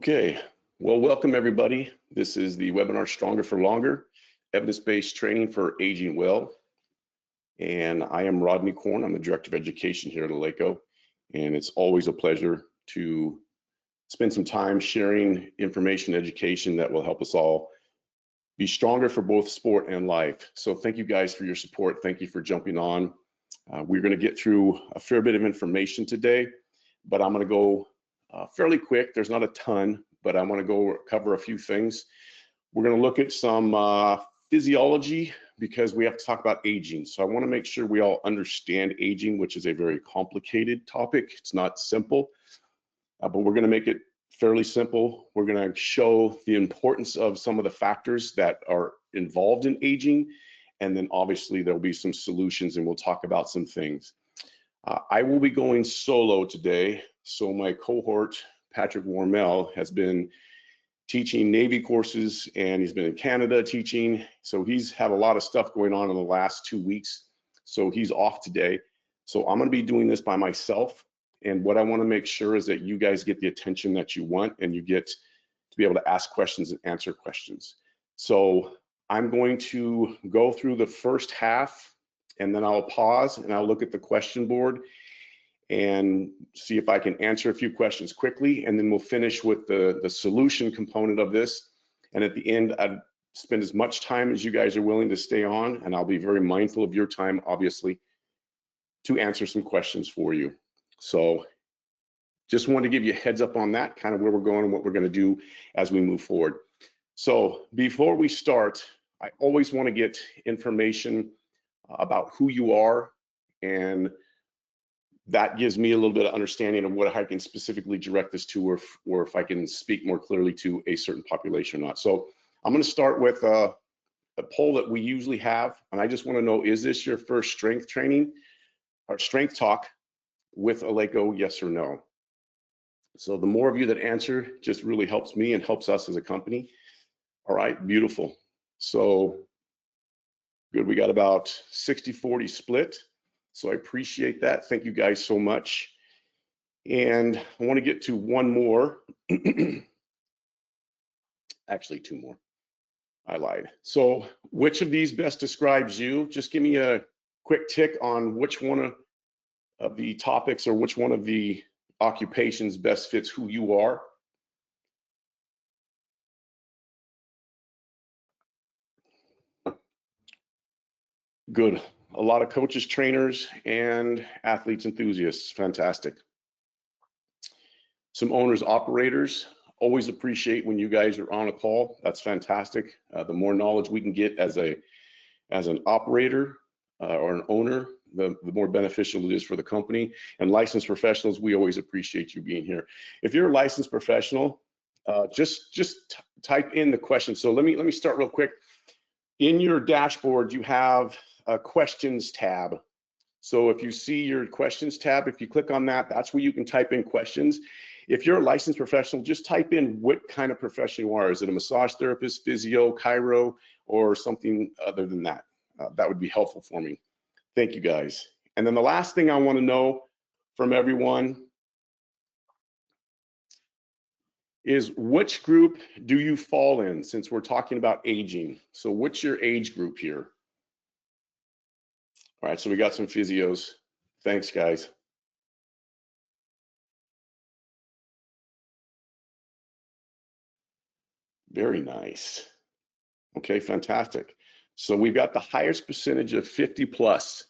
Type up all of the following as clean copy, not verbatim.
Okay, well, welcome everybody. This is the webinar Stronger for Longer, evidence-based training for aging well. And I am Rodney Korn. I'm the Director of Education here at Eleiko. And it's always a pleasure to spend some time sharing information, education that will help us all be stronger for both sport and life. So thank you guys for your support. Thank you for jumping on. We're going to get through a fair bit of information today, but I'm going to go fairly quick. There's not a ton, but I want to go cover a few things. We're going to look at some physiology because we have to talk about aging. So I want to make sure we all understand aging, which is a very complicated topic. It's not simple, but we're going to make it fairly simple. We're going to show the importance of some of the factors that are involved in aging. And then obviously there'll be some solutions and we'll talk about some things. I will be going solo today. So my cohort, Patrick Warmel, has been teaching Navy courses and he's been in Canada teaching. So he's had a lot of stuff going on in the last 2 weeks. So he's off today. So I'm going to be doing this by myself. And what I want to make sure is that you guys get the attention that you want and you get to be able to ask questions and answer questions. So I'm going to go through the first half and then I'll pause and I'll look at the question board and see if I can answer a few questions quickly, and then we'll finish with the solution component of this. And at the end, I'd spend as much time as you guys are willing to stay on, and I'll be very mindful of your time, obviously, to answer some questions for you. So just wanted to give you a heads up on that, kind of where we're going and what we're going to do as we move forward. So before we start, I always want to get information about who you are, and that gives me a little bit of understanding of what I can specifically direct this to, or if I can speak more clearly to a certain population or not. So I'm going to start with a poll that we usually have, and I just want to know, is this your first strength training or strength talk with Eleiko, yes or no? So the more of you that answer just really helps me and helps us as a company. All right, beautiful. So good, we got about 60-40 split. So I appreciate that. Thank you guys so much. And I want to get to one more. Actually, two more. I lied. So which of these best describes you? Just give me a quick tick on which one of the topics or which one of the occupations best fits who you are. Good. A lot of coaches, trainers, and athletes, enthusiasts. Fantastic. Some owners, operators. Always appreciate when you guys are on a call. That's fantastic. The more knowledge we can get as an operator or an owner, the more beneficial it is for the company. And licensed professionals, we always appreciate you being here. If you're a licensed professional, just type in the question. So let me start real quick. In your dashboard, you have a questions tab. So if you see your questions tab, if you click on that, that's where you can type in questions. If you're a licensed professional, just type in what kind of profession you are. Is it a massage therapist, physio, chiro, or something other than that? That would be helpful for me. Thank you guys. And then the last thing I want to know from everyone is which group do you fall in, since we're talking about aging? So what's your age group here? All right, so we got some physios. Thanks, guys. Very nice. Okay, fantastic. So we've got the highest percentage of 50 plus,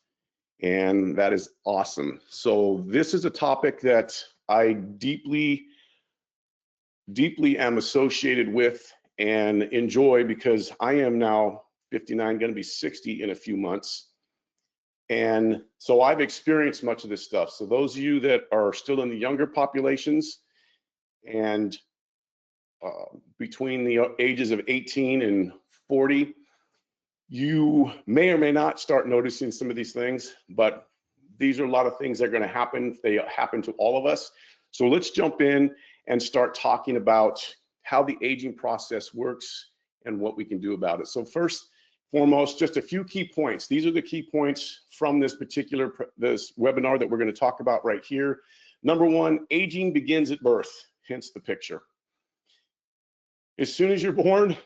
and that is awesome. So this is a topic that I deeply am associated with and enjoy, because I am now 59, going to be 60 in a few months. And so I've experienced much of this stuff. So those of you that are still in the younger populations and between the ages of 18 and 40, you may or may not start noticing some of these things, but these are a lot of things that are going to happen. They happen to all of us. So let's jump in and start talking about how the aging process works and what we can do about it. So first, foremost, just a few key points. These are the key points from this webinar that we're going to talk about right here. Number one, aging begins at birth, hence the picture. As soon as you're born,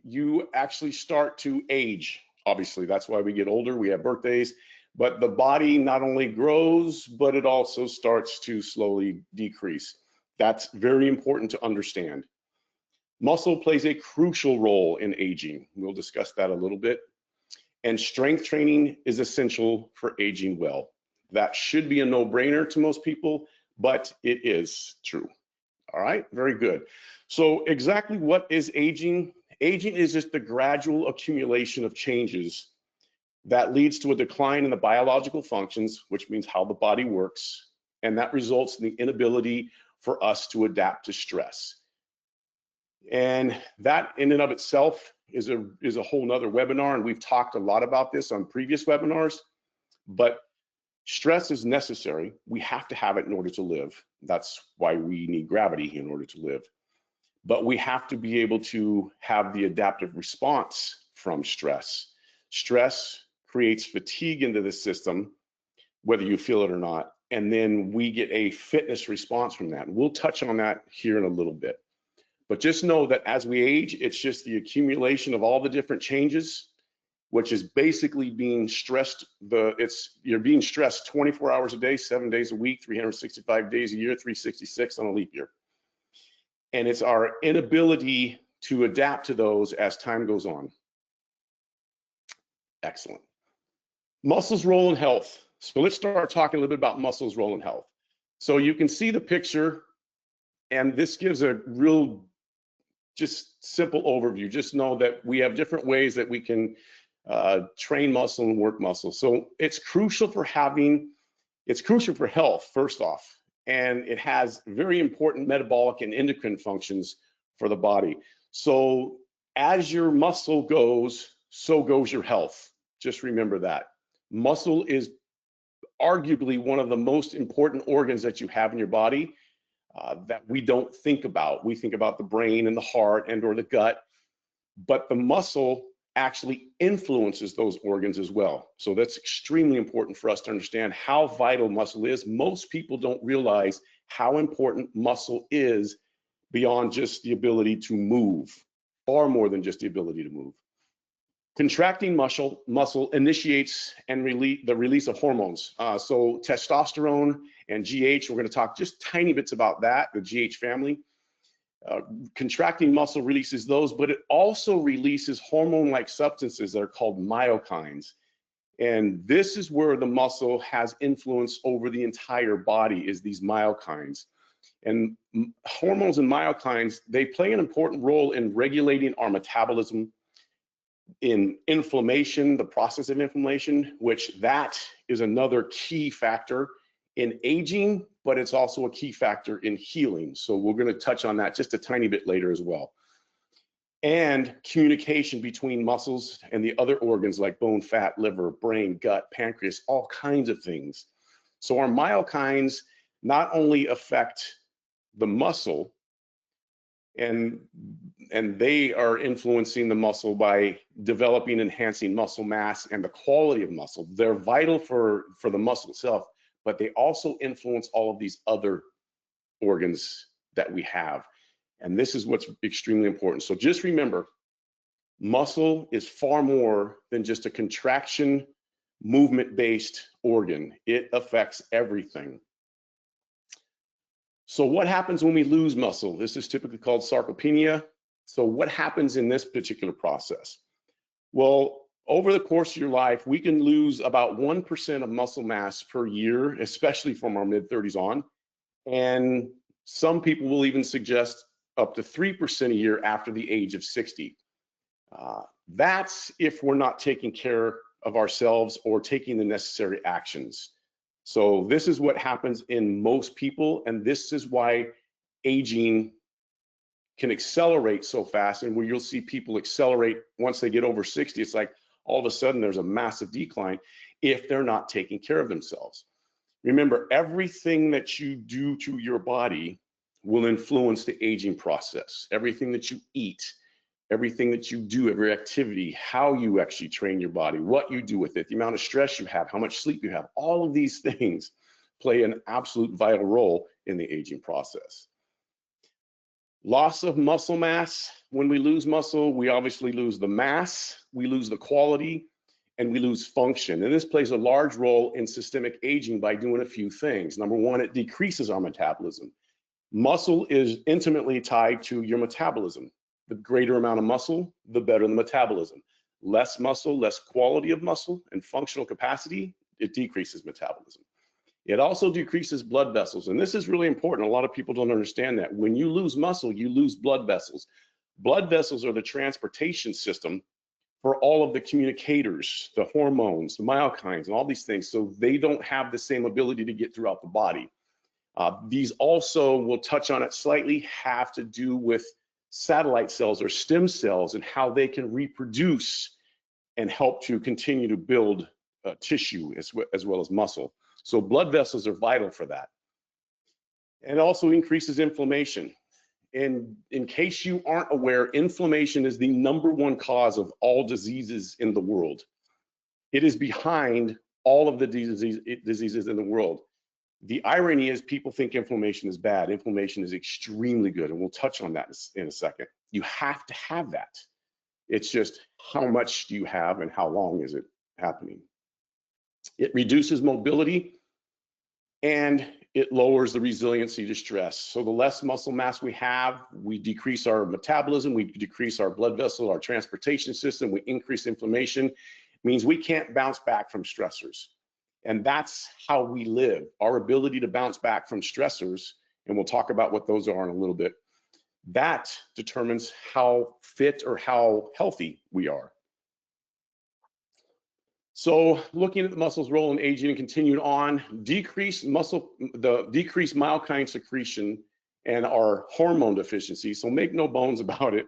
you actually start to age. Obviously, that's why we get older, we have birthdays, but the body not only grows, but it also starts to slowly decrease. That's very important to understand. Muscle plays a crucial role in aging. We'll discuss that a little bit. And strength training is essential for aging well. That should be a no-brainer to most people, but it is true. All right, very good. So exactly what is aging? Aging is just the gradual accumulation of changes that leads to a decline in the biological functions, which means how the body works, and that results in the inability for us to adapt to stress. And that in and of itself is a whole nother webinar, and we've talked a lot about this on previous webinars, but stress is necessary. We have to have it in order to live. That's why we need gravity in order to live. But we have to be able to have the adaptive response from stress. Stress creates fatigue into the system, whether you feel it or not, and then we get a fitness response from that. We'll touch on that here in a little bit. But just know that as we age, it's just the accumulation of all the different changes, which is basically being stressed. You're being stressed 24 hours a day, 7 days a week, 365 days a year, 366 on a leap year. And it's our inability to adapt to those as time goes on. Excellent. Muscles' role in health. So let's start talking a little bit about muscles' role in health. So you can see the picture, and this gives a real just simple overview. Just know that we have different ways that we can train muscle and work muscle. So it's crucial for health, first off, and it has very important metabolic and endocrine functions for the body. So as your muscle goes, so goes your health. Just remember that. Muscle is arguably one of the most important organs that you have in your body that we don't think about. We think about the brain and the heart and or the gut, but the muscle actually influences those organs as well. So that's extremely important for us to understand how vital muscle is. Most people don't realize how important muscle is beyond just the ability to move, far more than just the ability to move. Contracting muscle initiates and the release of hormones. So testosterone and GH, we're going to talk just tiny bits about that, the GH family. Contracting muscle releases those, but it also releases hormone-like substances that are called myokines. And this is where the muscle has influence over the entire body, is these myokines. And hormones and myokines, they play an important role in regulating our metabolism, in inflammation, the process of inflammation, which that is another key factor in aging, but it's also a key factor in healing. So we're going to touch on that just a tiny bit later as well. And communication between muscles and the other organs like bone, fat, liver, brain, gut, pancreas, all kinds of things. So our myokines not only affect the muscle, and they are influencing the muscle by developing, enhancing muscle mass and the quality of muscle. They're vital for the muscle itself, but they also influence all of these other organs that we have. And this is what's extremely important. So just remember, muscle is far more than just a contraction, movement-based organ. It affects everything. So what happens when we lose muscle? This is typically called sarcopenia. So what happens in this particular process? Well, over the course of your life, we can lose about 1% of muscle mass per year, especially from our mid-30s on. And some people will even suggest up to 3% a year after the age of 60. That's if we're not taking care of ourselves or taking the necessary actions. So this is what happens in most people, and this is why aging can accelerate so fast, and where you'll see people accelerate once they get over 60, it's like all of a sudden there's a massive decline if they're not taking care of themselves. Remember, everything that you do to your body will influence the aging process. Everything that you eat, everything that you do, every activity, how you actually train your body, what you do with it, the amount of stress you have, how much sleep you have, all of these things play an absolute vital role in the aging process. Loss of muscle mass. When we lose muscle, we obviously lose the mass, we lose the quality, and we lose function. And this plays a large role in systemic aging by doing a few things. Number one, it decreases our metabolism. Muscle is intimately tied to your metabolism. The greater amount of muscle, the better the metabolism. Less muscle, less quality of muscle and functional capacity, it decreases metabolism. It also decreases blood vessels. And this is really important. A lot of people don't understand that. When you lose muscle, you lose blood vessels. Blood vessels are the transportation system for all of the communicators, the hormones, the myokines, and all these things. So they don't have the same ability to get throughout the body. These also, we'll touch on it slightly, have to do with satellite cells or stem cells and how they can reproduce and help to continue to build tissue as well as muscle. So blood vessels are vital for that. And it also increases inflammation. And in case you aren't aware, inflammation is the #1 cause of all diseases in the world. It is behind all of the diseases in the world. The irony is people think inflammation is bad. Inflammation is extremely good, and we'll touch on that in a second. You have to have that. It's just how much do you have and how long is it happening? It reduces mobility and it lowers the resiliency to stress. So the less muscle mass we have, we decrease our metabolism, we decrease our blood vessel, our transportation system, we increase inflammation. It means we can't bounce back from stressors. And that's how we live. Our ability to bounce back from stressors, and we'll talk about what those are in a little bit, that determines how fit or how healthy we are. So looking at the muscle's role in aging and continued on, decreased myokine secretion and our hormone deficiency. So make no bones about it.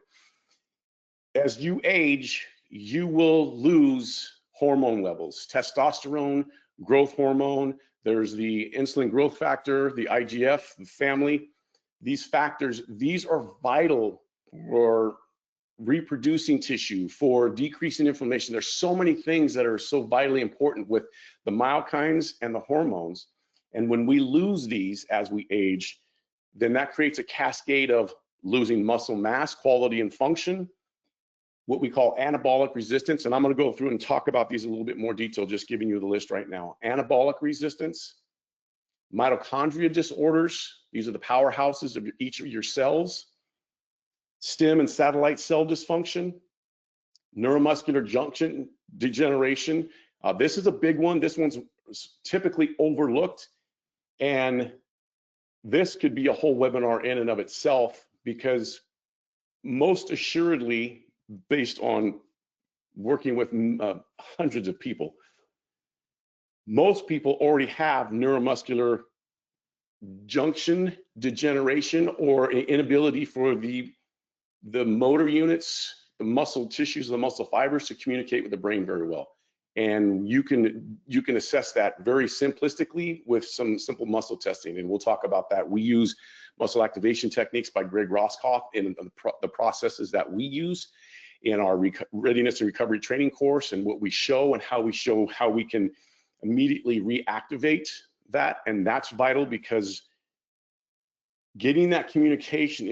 As you age, you will lose hormone levels, testosterone, growth hormone, there's the insulin growth factor, the IGF, the family. These factors, these are vital for reproducing tissue, for decreasing inflammation. There's so many things that are so vitally important with the myokines and the hormones. And when we lose these as we age, then that creates a cascade of losing muscle mass, quality, and function, what we call anabolic resistance. And I'm going to go through and talk about these in a little bit more detail, just giving you the list right now. Anabolic resistance, mitochondria disorders, these are the powerhouses of each of your cells, stem and satellite cell dysfunction, neuromuscular junction degeneration. This is a big one. This one's typically overlooked. And this could be a whole webinar in and of itself, because most assuredly, based on working with hundreds of people, most people already have neuromuscular junction degeneration or an inability for the motor units, the muscle tissues, the muscle fibers to communicate with the brain very well. And you can assess that very simplistically with some simple muscle testing, and we'll talk about that. We use muscle activation techniques by Greg Roscoff in the processes that we use in our readiness and recovery training course, and what we show and how we show how we can immediately reactivate that. And that's vital, because getting that communication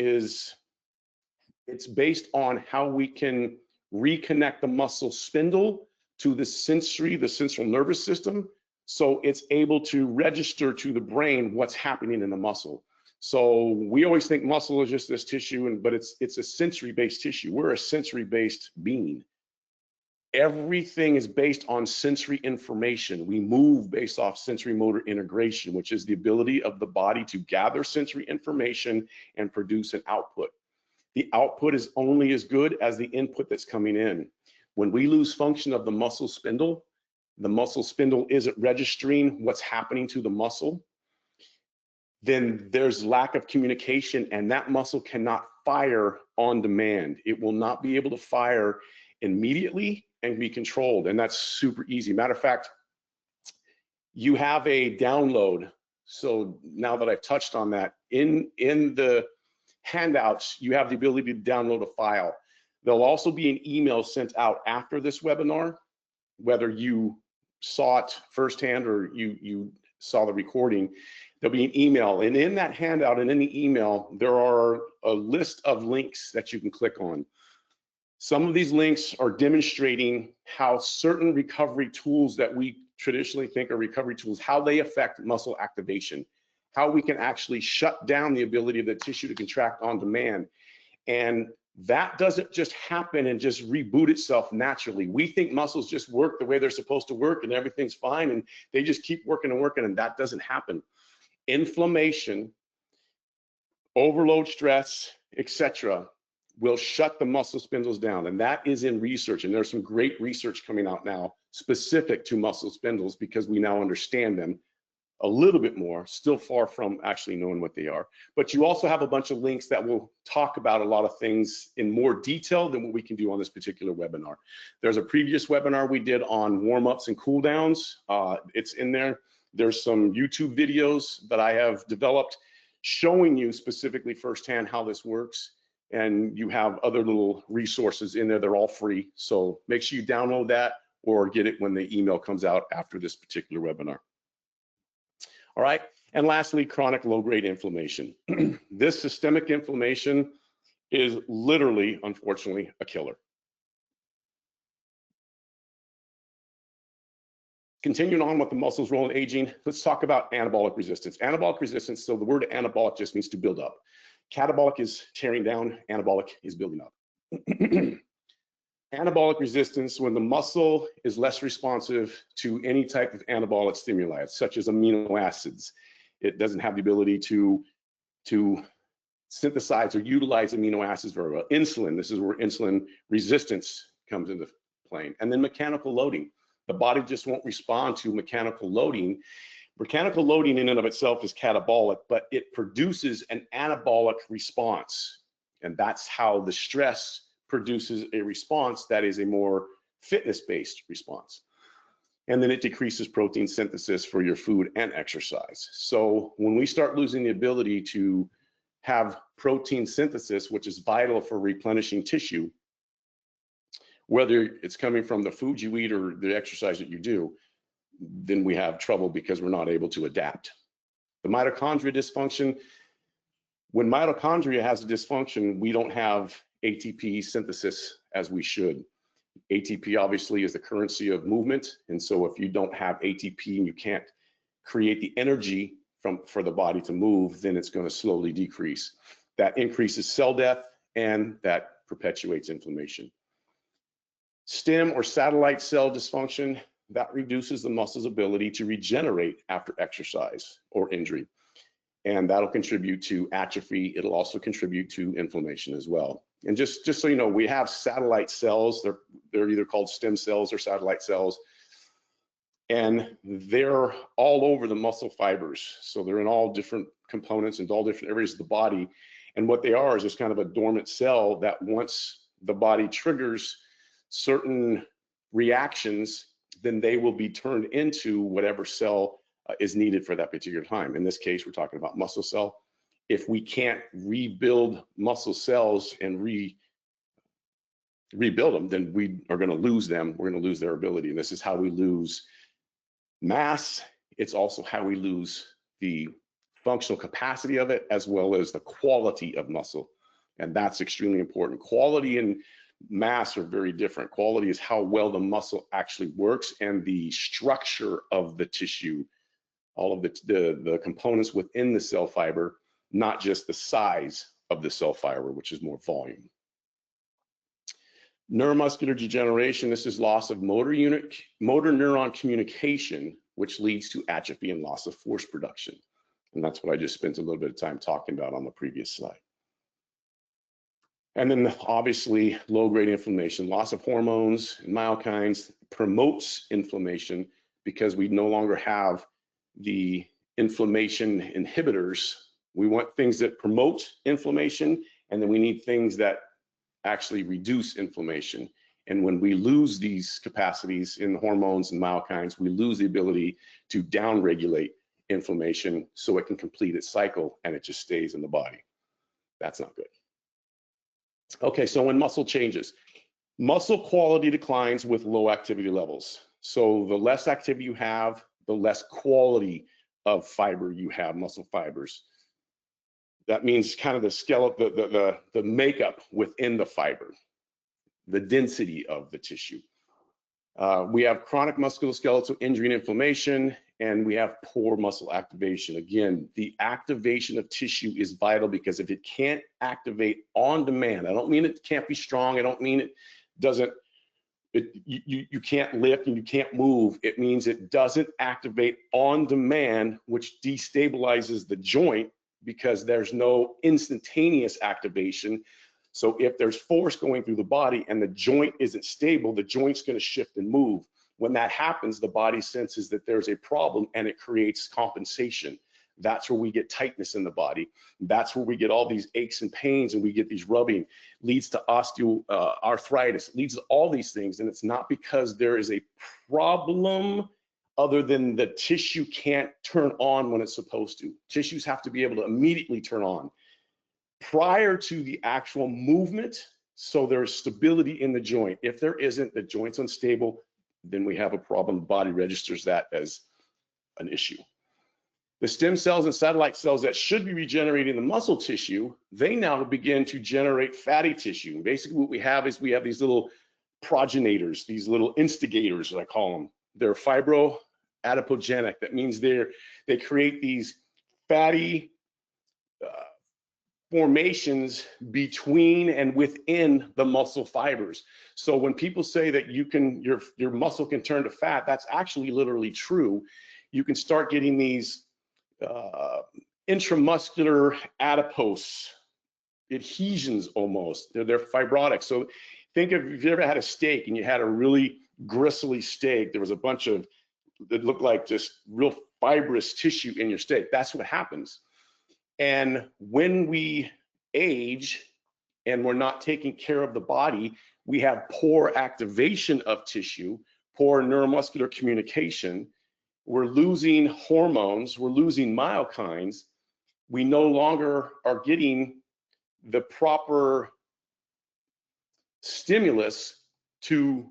it's based on how we can reconnect the muscle spindle to the central nervous system, so it's able to register to the brain what's happening in the muscle. So we always think muscle is just this tissue, but it's a sensory-based tissue. We're a sensory-based being. Everything is based on sensory information. We move based off sensory motor integration, which is the ability of the body to gather sensory information and produce an output. The output is only as good as the input that's coming in. When we lose function of the muscle spindle isn't registering what's happening to the muscle, then there's lack of communication, and that muscle cannot fire on demand. It will not be able to fire immediately and be controlled, and that's super easy. Matter of fact, you have a download. So now that I've touched on that, in the handouts, you have the ability to download a file. There'll also be an email sent out after this webinar, whether you saw it firsthand or you saw the recording. There'll be an email, and in that handout and in the email, there are a list of links that you can click on. Some of these links are demonstrating how certain recovery tools that we traditionally think are recovery tools, how they affect muscle activation, how we can actually shut down the ability of the tissue to contract on demand. And that doesn't just happen and just reboot itself naturally. We think muscles just work the way they're supposed to work and everything's fine and they just keep working and working, and that doesn't happen. Inflammation, overload stress, etc., will shut the muscle spindles down. And that is in research. And there's some great research coming out now specific to muscle spindles because we now understand them a little bit more, still far from actually knowing what they are. But you also have a bunch of links that will talk about a lot of things in more detail than what we can do on this particular webinar. There's a previous webinar we did on warm-ups and cool downs. It's in there. There's some YouTube videos that I have developed showing you specifically firsthand how this works. And you have other little resources in there. They're all free. So make sure you download that or get it when the email comes out after this particular webinar. All right. And lastly, chronic low-grade inflammation. This systemic inflammation is literally, unfortunately, a killer. Continuing on with the muscle's role in aging, let's talk about anabolic resistance. Anabolic resistance, so the word anabolic just means to build up. Catabolic is tearing down, anabolic is building up. Anabolic resistance, when the muscle is less responsive to any type of anabolic stimuli, such as amino acids. It doesn't have the ability to synthesize or utilize amino acids very well. Insulin, this is where insulin resistance comes into play. And then mechanical loading. The body just won't respond to mechanical loading. Mechanical loading in and of itself is catabolic, but it produces an anabolic response. And that's how the stress produces a response that is a more fitness-based response. And then it decreases protein synthesis for your food and exercise. So when we start losing the ability to have protein synthesis, which is vital for replenishing tissue, whether it's coming from the food you eat or the exercise that you do, then we have trouble because we're not able to adapt. The mitochondria dysfunction, when mitochondria has a dysfunction, we don't have ATP synthesis as we should. ATP obviously is the currency of movement. And so if you don't have ATP and you can't create the energy for the body to move, then it's going to slowly decrease. That increases cell death and that perpetuates inflammation. Stem or satellite cell dysfunction, that reduces the muscle's ability to regenerate after exercise or injury. And that'll contribute to atrophy. It'll also contribute to inflammation as well. And just so you know, we have satellite cells. They're either called stem cells or satellite cells. And they're all over the muscle fibers. So they're in all different components and all different areas of the body. And what they are is just kind of a dormant cell that once the body triggers certain reactions, then they will be turned into whatever cell is needed for that particular time. In this case, we're talking about muscle cell. If we can't rebuild muscle cells and rebuild them, then we are going to lose them. We're going to lose their ability. And this is how we lose mass. It's also how we lose the functional capacity of it, as well as the quality of muscle. And that's extremely important. Quality and mass are very different. Quality is how well the muscle actually works and the structure of the tissue, all of the components within the cell fiber, not just the size of the cell fiber, which is more volume. Neuromuscular degeneration, this is loss of motor neuron communication, which leads to atrophy and loss of force production. And that's what I just spent a little bit of time talking about on the previous slide. And then obviously low-grade inflammation, loss of hormones and myokines promotes inflammation because we no longer have the inflammation inhibitors. We want things that promote inflammation, and then we need things that actually reduce inflammation. And when we lose these capacities in the hormones and myokines, we lose the ability to downregulate inflammation so it can complete its cycle and it just stays in the body. That's not good. Okay, so when muscle changes, muscle quality declines with low activity levels. So the less activity you have, the less quality of fiber you have, muscle fibers. That means kind of the skeleton, the makeup within the fiber, the density of the tissue. We have chronic musculoskeletal injury and inflammation, and we have poor muscle activation. Again, the activation of tissue is vital, because if it can't activate on demand, I don't mean it can't be strong, I don't mean it doesn't, you can't lift and you can't move. It means it doesn't activate on demand, which destabilizes the joint, because there's no instantaneous activation. So if there's force going through the body and the joint isn't stable, the joint's going to shift and move. When that happens, the body senses that there's a problem and it creates compensation. That's where we get tightness in the body. That's where we get all these aches and pains, and we get these rubbing, leads to osteoarthritis, leads to all these things. And it's not because there is a problem other than the tissue can't turn on when it's supposed to. Tissues have to be able to immediately turn on prior to the actual movement, so there's stability in the joint. If there isn't, the joint's unstable, then we have a problem. The body registers that as an issue. The stem cells and satellite cells that should be regenerating the muscle tissue, they now begin to generate fatty tissue. And basically what we have is we have these little progenitors, these little instigators, as I call them. They're fibroadipogenic. That means they create these fatty formations between and within the muscle fibers. So when people say that your muscle can turn to fat, that's actually literally true. You can start getting these intramuscular adipose adhesions almost. They're fibrotic. So think of, if you ever had a steak and you had a really gristly steak, there was a bunch of, it looked like just real fibrous tissue in your steak. That's what happens. And when we age and we're not taking care of the body, we have poor activation of tissue, poor neuromuscular communication. We're losing hormones, we're losing myokines. We no longer are getting the proper stimulus to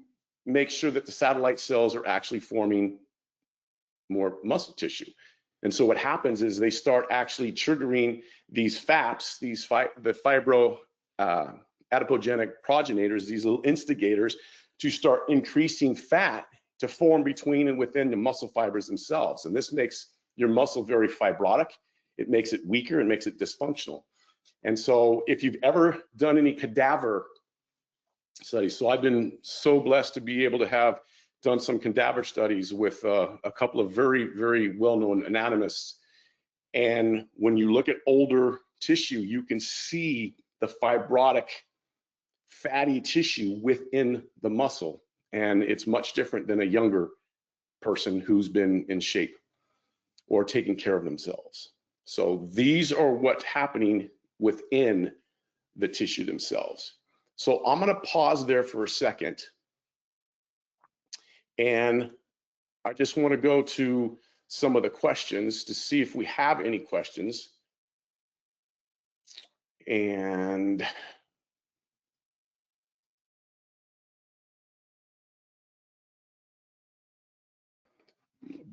make sure that the satellite cells are actually forming more muscle tissue. And so what happens is they start actually triggering these FAPs, the fibroadipogenic progenitors, these little instigators, to start increasing fat to form between and within the muscle fibers themselves. And this makes your muscle very fibrotic. It makes it weaker and makes it dysfunctional. And so if you've ever done any cadaver studies, so I've been so blessed to be able to have done some cadaver studies with a couple of very, very well-known anatomists. And when you look at older tissue, you can see the fibrotic fatty tissue within the muscle. And it's much different than a younger person who's been in shape or taking care of themselves. So these are what's happening within the tissue themselves. So I'm going to pause there for a second. And I just want to go to some of the questions to see if we have any questions. And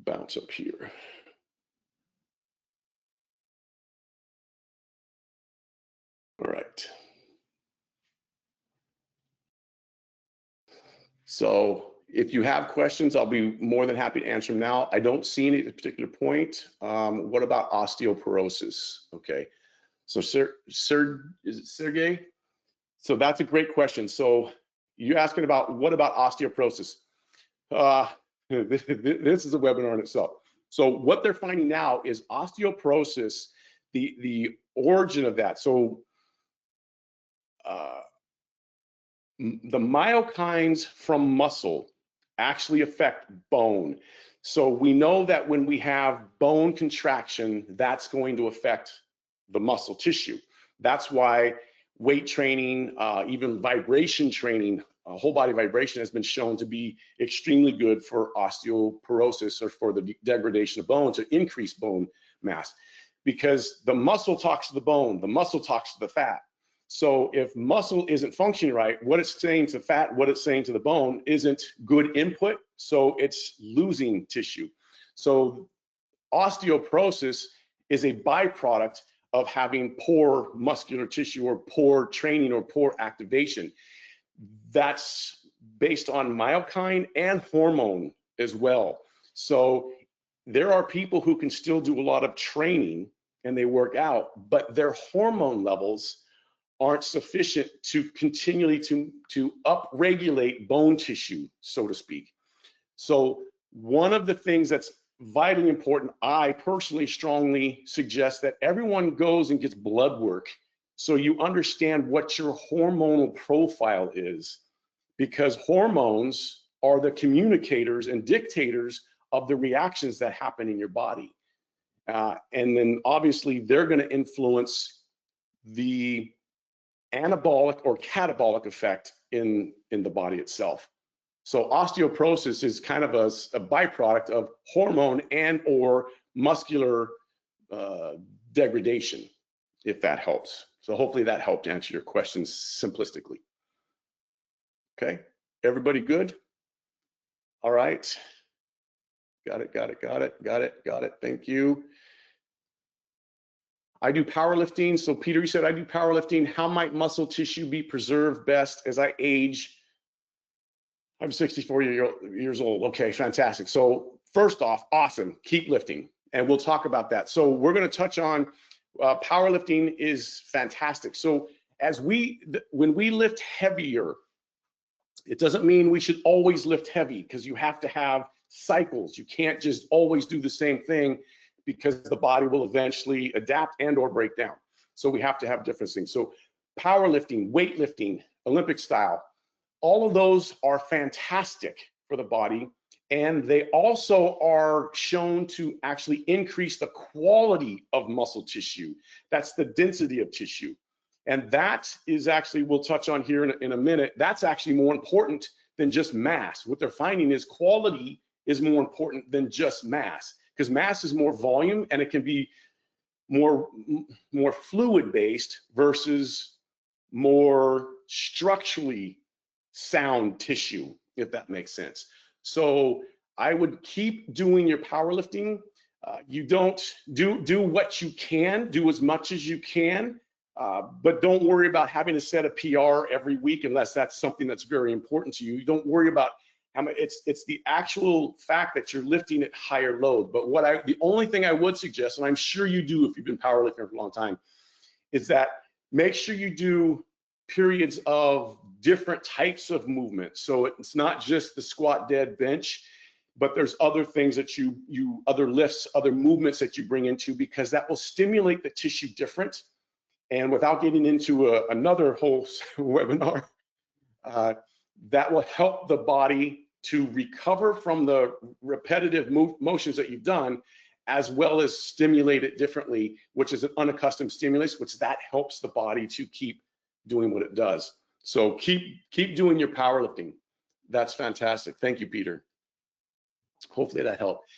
bounce up here. All right. So if you have questions, I'll be more than happy to answer them now. I don't see any at this particular point. What about osteoporosis? Okay. So is it Sergey? So that's a great question. So you're asking about what about osteoporosis? This is a webinar in itself. So what they're finding now is osteoporosis, the origin of that. So the myokines from muscle actually affect bone. So we know that when we have bone contraction, that's going to affect the muscle tissue. That's why weight training, even vibration training, whole body vibration has been shown to be extremely good for osteoporosis, or for the degradation of bone, to increase bone mass, because the muscle talks to the bone, the muscle talks to the fat. So if muscle isn't functioning right, what it's saying to fat, what it's saying to the bone isn't good input, so it's losing tissue. So osteoporosis is a byproduct of having poor muscular tissue or poor training or poor activation. That's based on myokine and hormone as well. So there are people who can still do a lot of training and they work out, but their hormone levels aren't sufficient to continually to upregulate bone tissue, so to speak. So one of the things that's vitally important, I personally strongly suggest that everyone goes and gets blood work so you understand what your hormonal profile is, because hormones are the communicators and dictators of the reactions that happen in your body. And then obviously they're going to influence the anabolic or catabolic effect in the body itself. So osteoporosis is kind of a byproduct of hormone and or muscular degradation, if that helps. So hopefully that helped answer your questions simplistically. Okay, everybody good? All right. Got it. Thank you. I do powerlifting. So Peter, you said I do powerlifting. How might muscle tissue be preserved best as I age? I'm 64 years old. Okay, fantastic. So first off, awesome. Keep lifting, and we'll talk about that. So we're going to touch on powerlifting is fantastic. So when we lift heavier, it doesn't mean we should always lift heavy, because you have to have cycles. You can't just always do the same thing, because the body will eventually adapt and or break down. So we have to have different things. So powerlifting, weightlifting, Olympic style, all of those are fantastic for the body, and they also are shown to actually increase the quality of muscle tissue. That's the density of tissue. And that is actually, we'll touch on here in a minute, that's actually more important than just mass. What they're finding is quality is more important than just mass, because mass is more volume and it can be more fluid based versus more structurally sound tissue, if that makes sense. So I would keep doing your powerlifting. You don't do what you can, do as much as you can, but don't worry about having to set a PR every week unless that's something that's very important to you. You don't worry about how much. It's the actual fact that you're lifting at higher load. But the only thing I would suggest, and I'm sure you do if you've been powerlifting for a long time, is that make sure you do periods of different types of movement. So it's not just the squat, dead, bench, but there's other things that other lifts, other movements that you bring into, because that will stimulate the tissue different. And without getting into another whole webinar, that will help the body to recover from the repetitive motions that you've done, as well as stimulate it differently, which is an unaccustomed stimulus, which that helps the body to keep doing what it does. So keep doing your powerlifting. That's fantastic. Thank you, Peter. Hopefully that helped.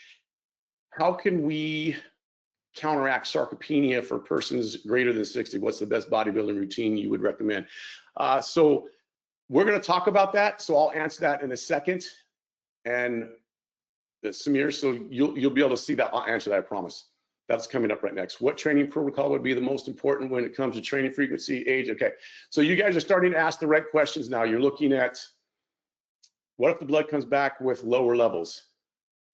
How can we counteract sarcopenia for persons greater than 60? What's the best bodybuilding routine you would recommend? So we're going to talk about that. So I'll answer that in a second. And Samir, so you'll be able to see that. I'll answer that, I promise. That's coming up right next. What training protocol would be the most important when it comes to training frequency, age? Okay, so you guys are starting to ask the right questions now. You're looking at, what if the blood comes back with lower levels?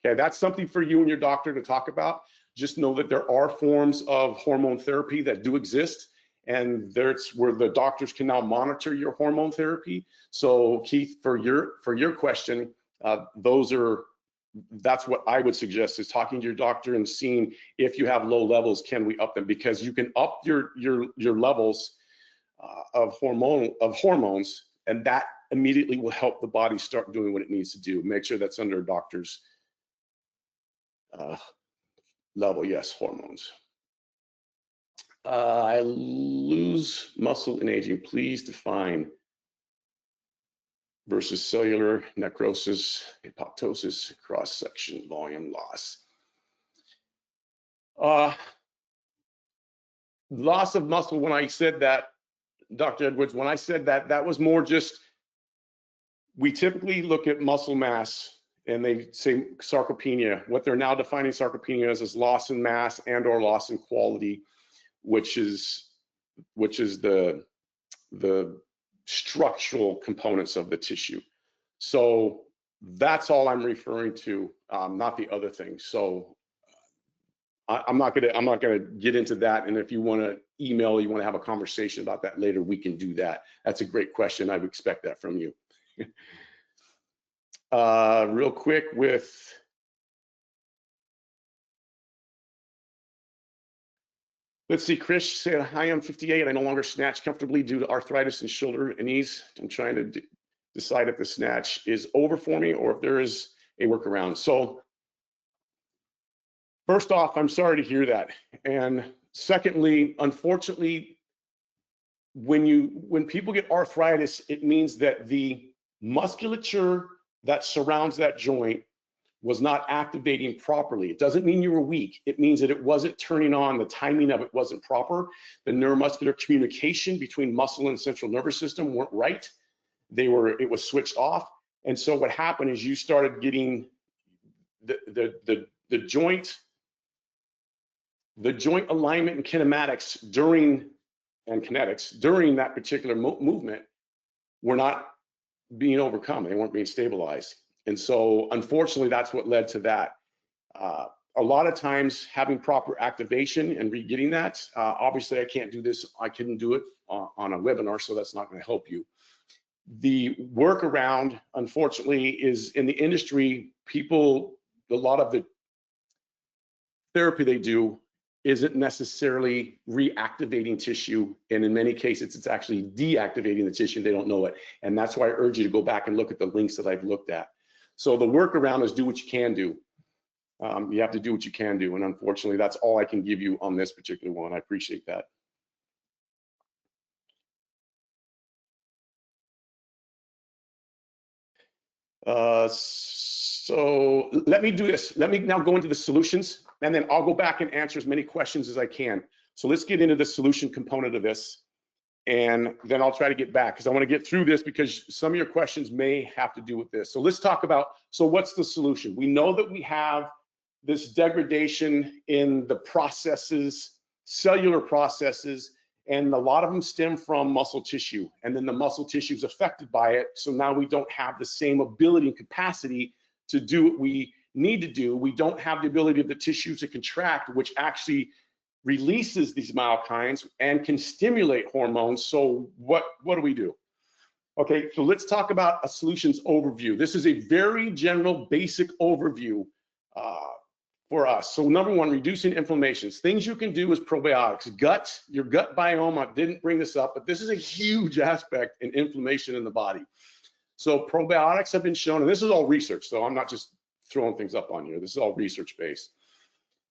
Okay, that's something for you and your doctor to talk about. Just know that there are forms of hormone therapy that do exist, and there's where the doctors can now monitor your hormone therapy. So Keith, for your question, that's what I would suggest, is talking to your doctor and seeing if you have low levels, can we up them? Because you can up your levels of hormones, and that immediately will help the body start doing what it needs to do. Make sure that's under a doctor's level. Yes, hormones. I lose muscle in aging. Please define versus cellular necrosis, apoptosis, cross-section volume loss. Loss of muscle, when I said that, Dr. Edwards, when I said that, that was more just, we typically look at muscle mass and they say sarcopenia. What they're now defining sarcopenia as is loss in mass and or loss in quality, which is the structural components of the tissue. So that's all I'm referring to, not the other things. So I'm not gonna get into that. And if you want to email, you want to have a conversation about that later, we can do that. That's a great question. I would expect that from you. Real quick let's see, Chris said, hi, I'm 58. I no longer snatch comfortably due to arthritis in shoulder and knees. I'm trying to decide if the snatch is over for me or if there is a workaround. So first off, I'm sorry to hear that. And secondly, unfortunately, when people get arthritis, it means that the musculature that surrounds that joint was not activating properly. It doesn't mean you were weak. It means that it wasn't turning on, the timing of it wasn't proper. The neuromuscular communication between muscle and central nervous system weren't right. It was switched off. And so what happened is you started getting the joint alignment and kinematics during that particular movement were not being overcome. They weren't being stabilized. And so unfortunately, that's what led to that. A lot of times having proper activation and re-getting that, obviously I can't do this, I couldn't do it on a webinar, so that's not gonna help you. The workaround, unfortunately, is in the industry, a lot of the therapy they do isn't necessarily reactivating tissue, and in many cases it's actually deactivating the tissue. They don't know it, and that's why I urge you to go back and look at the links that I've looked at. So the workaround is do what you can do. You have to do what you can do, and unfortunately that's all I can give you on this particular one. I appreciate that. So let me do this. Let me now go into the solutions, and then I'll go back and answer as many questions as I can. So let's get into the solution component of this, and then I'll try to get back because I want to get through this because some of your questions may have to do with this. So let's talk about, so what's the solution? We know that we have this degradation in the processes, cellular processes, and a lot of them stem from muscle tissue, and then the muscle tissue is affected by it. So now we don't have the same ability and capacity to do what we need to do. We don't have the ability of the tissue to contract, which actually releases these myokines and can stimulate hormones. So what do we do? Okay, so let's talk about a solutions overview. This is a very general, basic overview for us. So number one, reducing inflammations. Things you can do is probiotics. Your gut biome, I didn't bring this up, but this is a huge aspect in inflammation in the body. So probiotics have been shown, and this is all research, so I'm not just throwing things up on you. This is all research-based.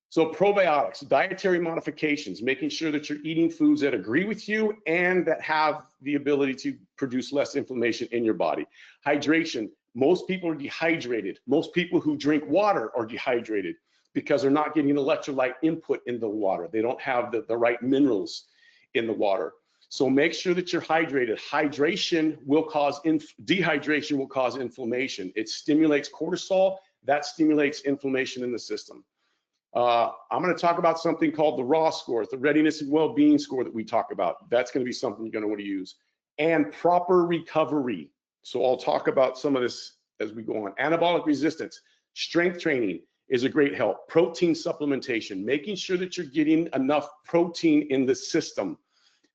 So probiotics, dietary modifications, making sure that you're eating foods that agree with you and that have the ability to produce less inflammation in your body. Hydration, most people are dehydrated. Most people who drink water are dehydrated because they're not getting electrolyte input in the water. They don't have the right minerals in the water. So make sure that you're hydrated. Dehydration will cause inflammation. It stimulates cortisol, that stimulates inflammation in the system. I'm going to talk about something called the RAW score, the readiness and well-being score that we talk about. That's going to be something you're going to want to use. And proper recovery. So I'll talk about some of this as we go on. Anabolic resistance, strength training is a great help. Protein supplementation, making sure that you're getting enough protein in the system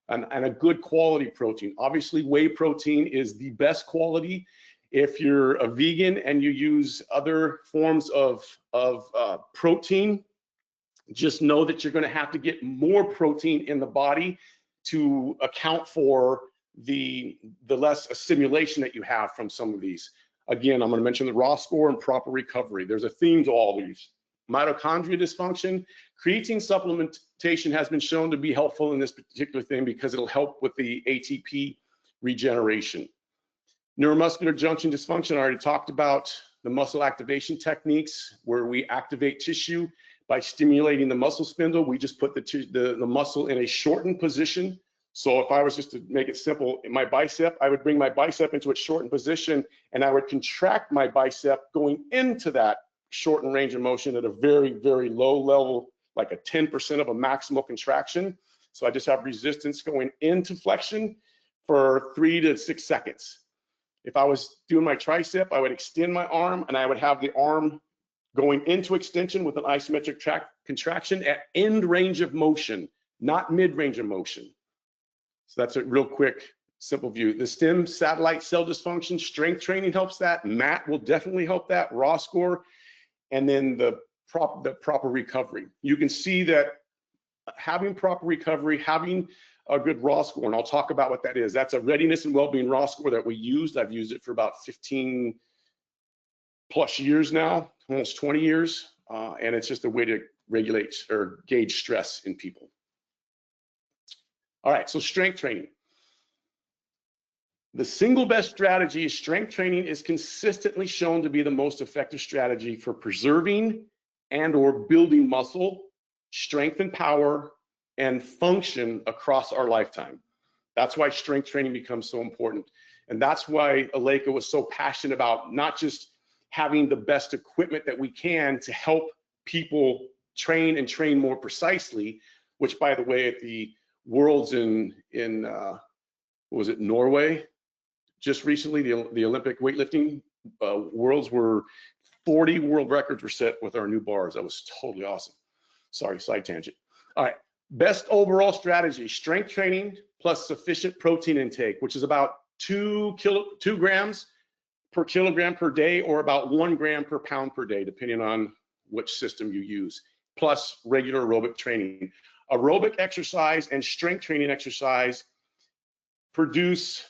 and a good quality protein. Obviously, whey protein is the best quality. If you're a vegan and you use other forms of protein, just know that you're going to have to get more protein in the body to account for the less assimilation that you have from some of these. Again, I'm going to mention the RAW score and proper recovery. There's a theme to all these. Mitochondria dysfunction, creatine supplementation has been shown to be helpful in this particular thing because it'll help with the ATP regeneration. Neuromuscular junction dysfunction, I already talked about the muscle activation techniques where we activate tissue by stimulating the muscle spindle. We just put the muscle in a shortened position So if I was just to make it simple, in my bicep, I would bring my bicep into its shortened position, and I would contract my bicep going into that shortened range of motion at a very, very low level, like a 10% of a maximal contraction. So I just have resistance going into flexion for 3 to 6 seconds. If I was doing my tricep, I would extend my arm, and I would have the arm going into extension with an isometric contraction at end range of motion, not mid range of motion. So that's a real quick, simple view. The stem satellite cell dysfunction, strength training helps that. MAT will definitely help that, raw score, and then the proper recovery. You can see that having proper recovery, having a good raw score, and I'll talk about what that is. That's a readiness and well-being raw score that we used. I've used it for about 15 plus years now, almost 20 years, and it's just a way to regulate or gauge stress in people. All right, so strength training. The single best strategy is strength training is consistently shown to be the most effective strategy for preserving and or building muscle, strength and power, and function across our lifetime. That's why strength training becomes so important. And that's why Eleiko was so passionate about not just having the best equipment that we can to help people train and train more precisely, which by the way, at the Worlds in what was it, Norway, just recently, the Olympic weightlifting Worlds were 40 world records were set with our new bars. That was totally awesome. Sorry, side tangent. All right, best overall strategy, strength training plus sufficient protein intake, which is about 2 grams per kilogram per day, or about 1 gram per pound per day, depending on which system you use, plus regular aerobic training. Aerobic exercise and strength training exercise produce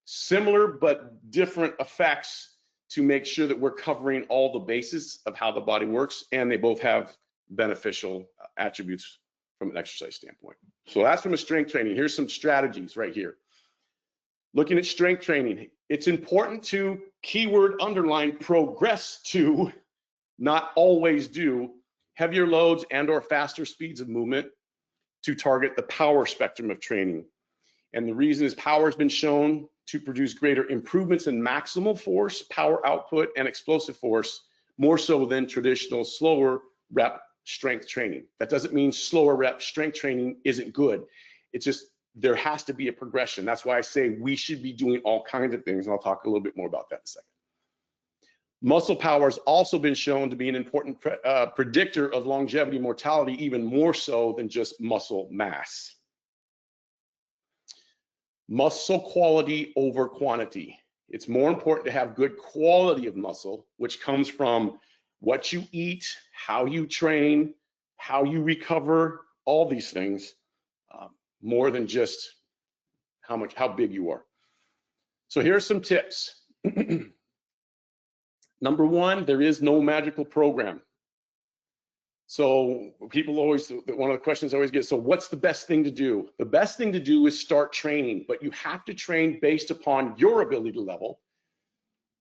similar but different effects to make sure that we're covering all the bases of how the body works, and they both have beneficial attributes from an exercise standpoint. So that's from a strength training. Here's some strategies right here. Looking at strength training, it's important to keyword underline progress to, not always do, heavier loads and or faster speeds of movement to target the power spectrum of training. And the reason is power has been shown to produce greater improvements in maximal force, power output, and explosive force, more so than traditional slower rep strength training. That doesn't mean slower rep strength training isn't good. It's just there has to be a progression. That's why I say we should be doing all kinds of things, and I'll talk a little bit more about that in a second. Muscle power has also been shown to be an important predictor of longevity and mortality, even more so than just muscle mass. Muscle quality over quantity. It's more important to have good quality of muscle, which comes from what you eat, how you train, how you recover, all these things, more than just how big you are. So here's some tips. Number one, there is no magical program. So people always, one of the questions I always get, so what's the best thing to do? The best thing to do is start training, but you have to train based upon your ability level.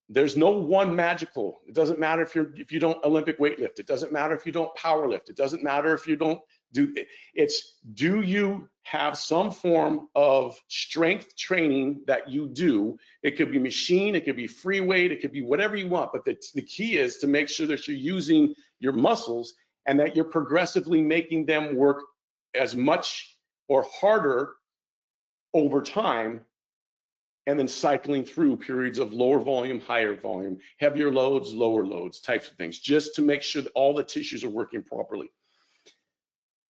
There's no one magical. It doesn't matter if you don't Olympic weightlift. It doesn't matter if you don't power lift. It doesn't matter if you don't do it. It's, do you have some form of strength training that you do? It could be machine, it could be free weight, it could be whatever you want, but the key is to make sure that you're using your muscles and that you're progressively making them work as much or harder over time, and then cycling through periods of lower volume, higher volume, heavier loads, lower loads, types of things, just to make sure that all the tissues are working properly.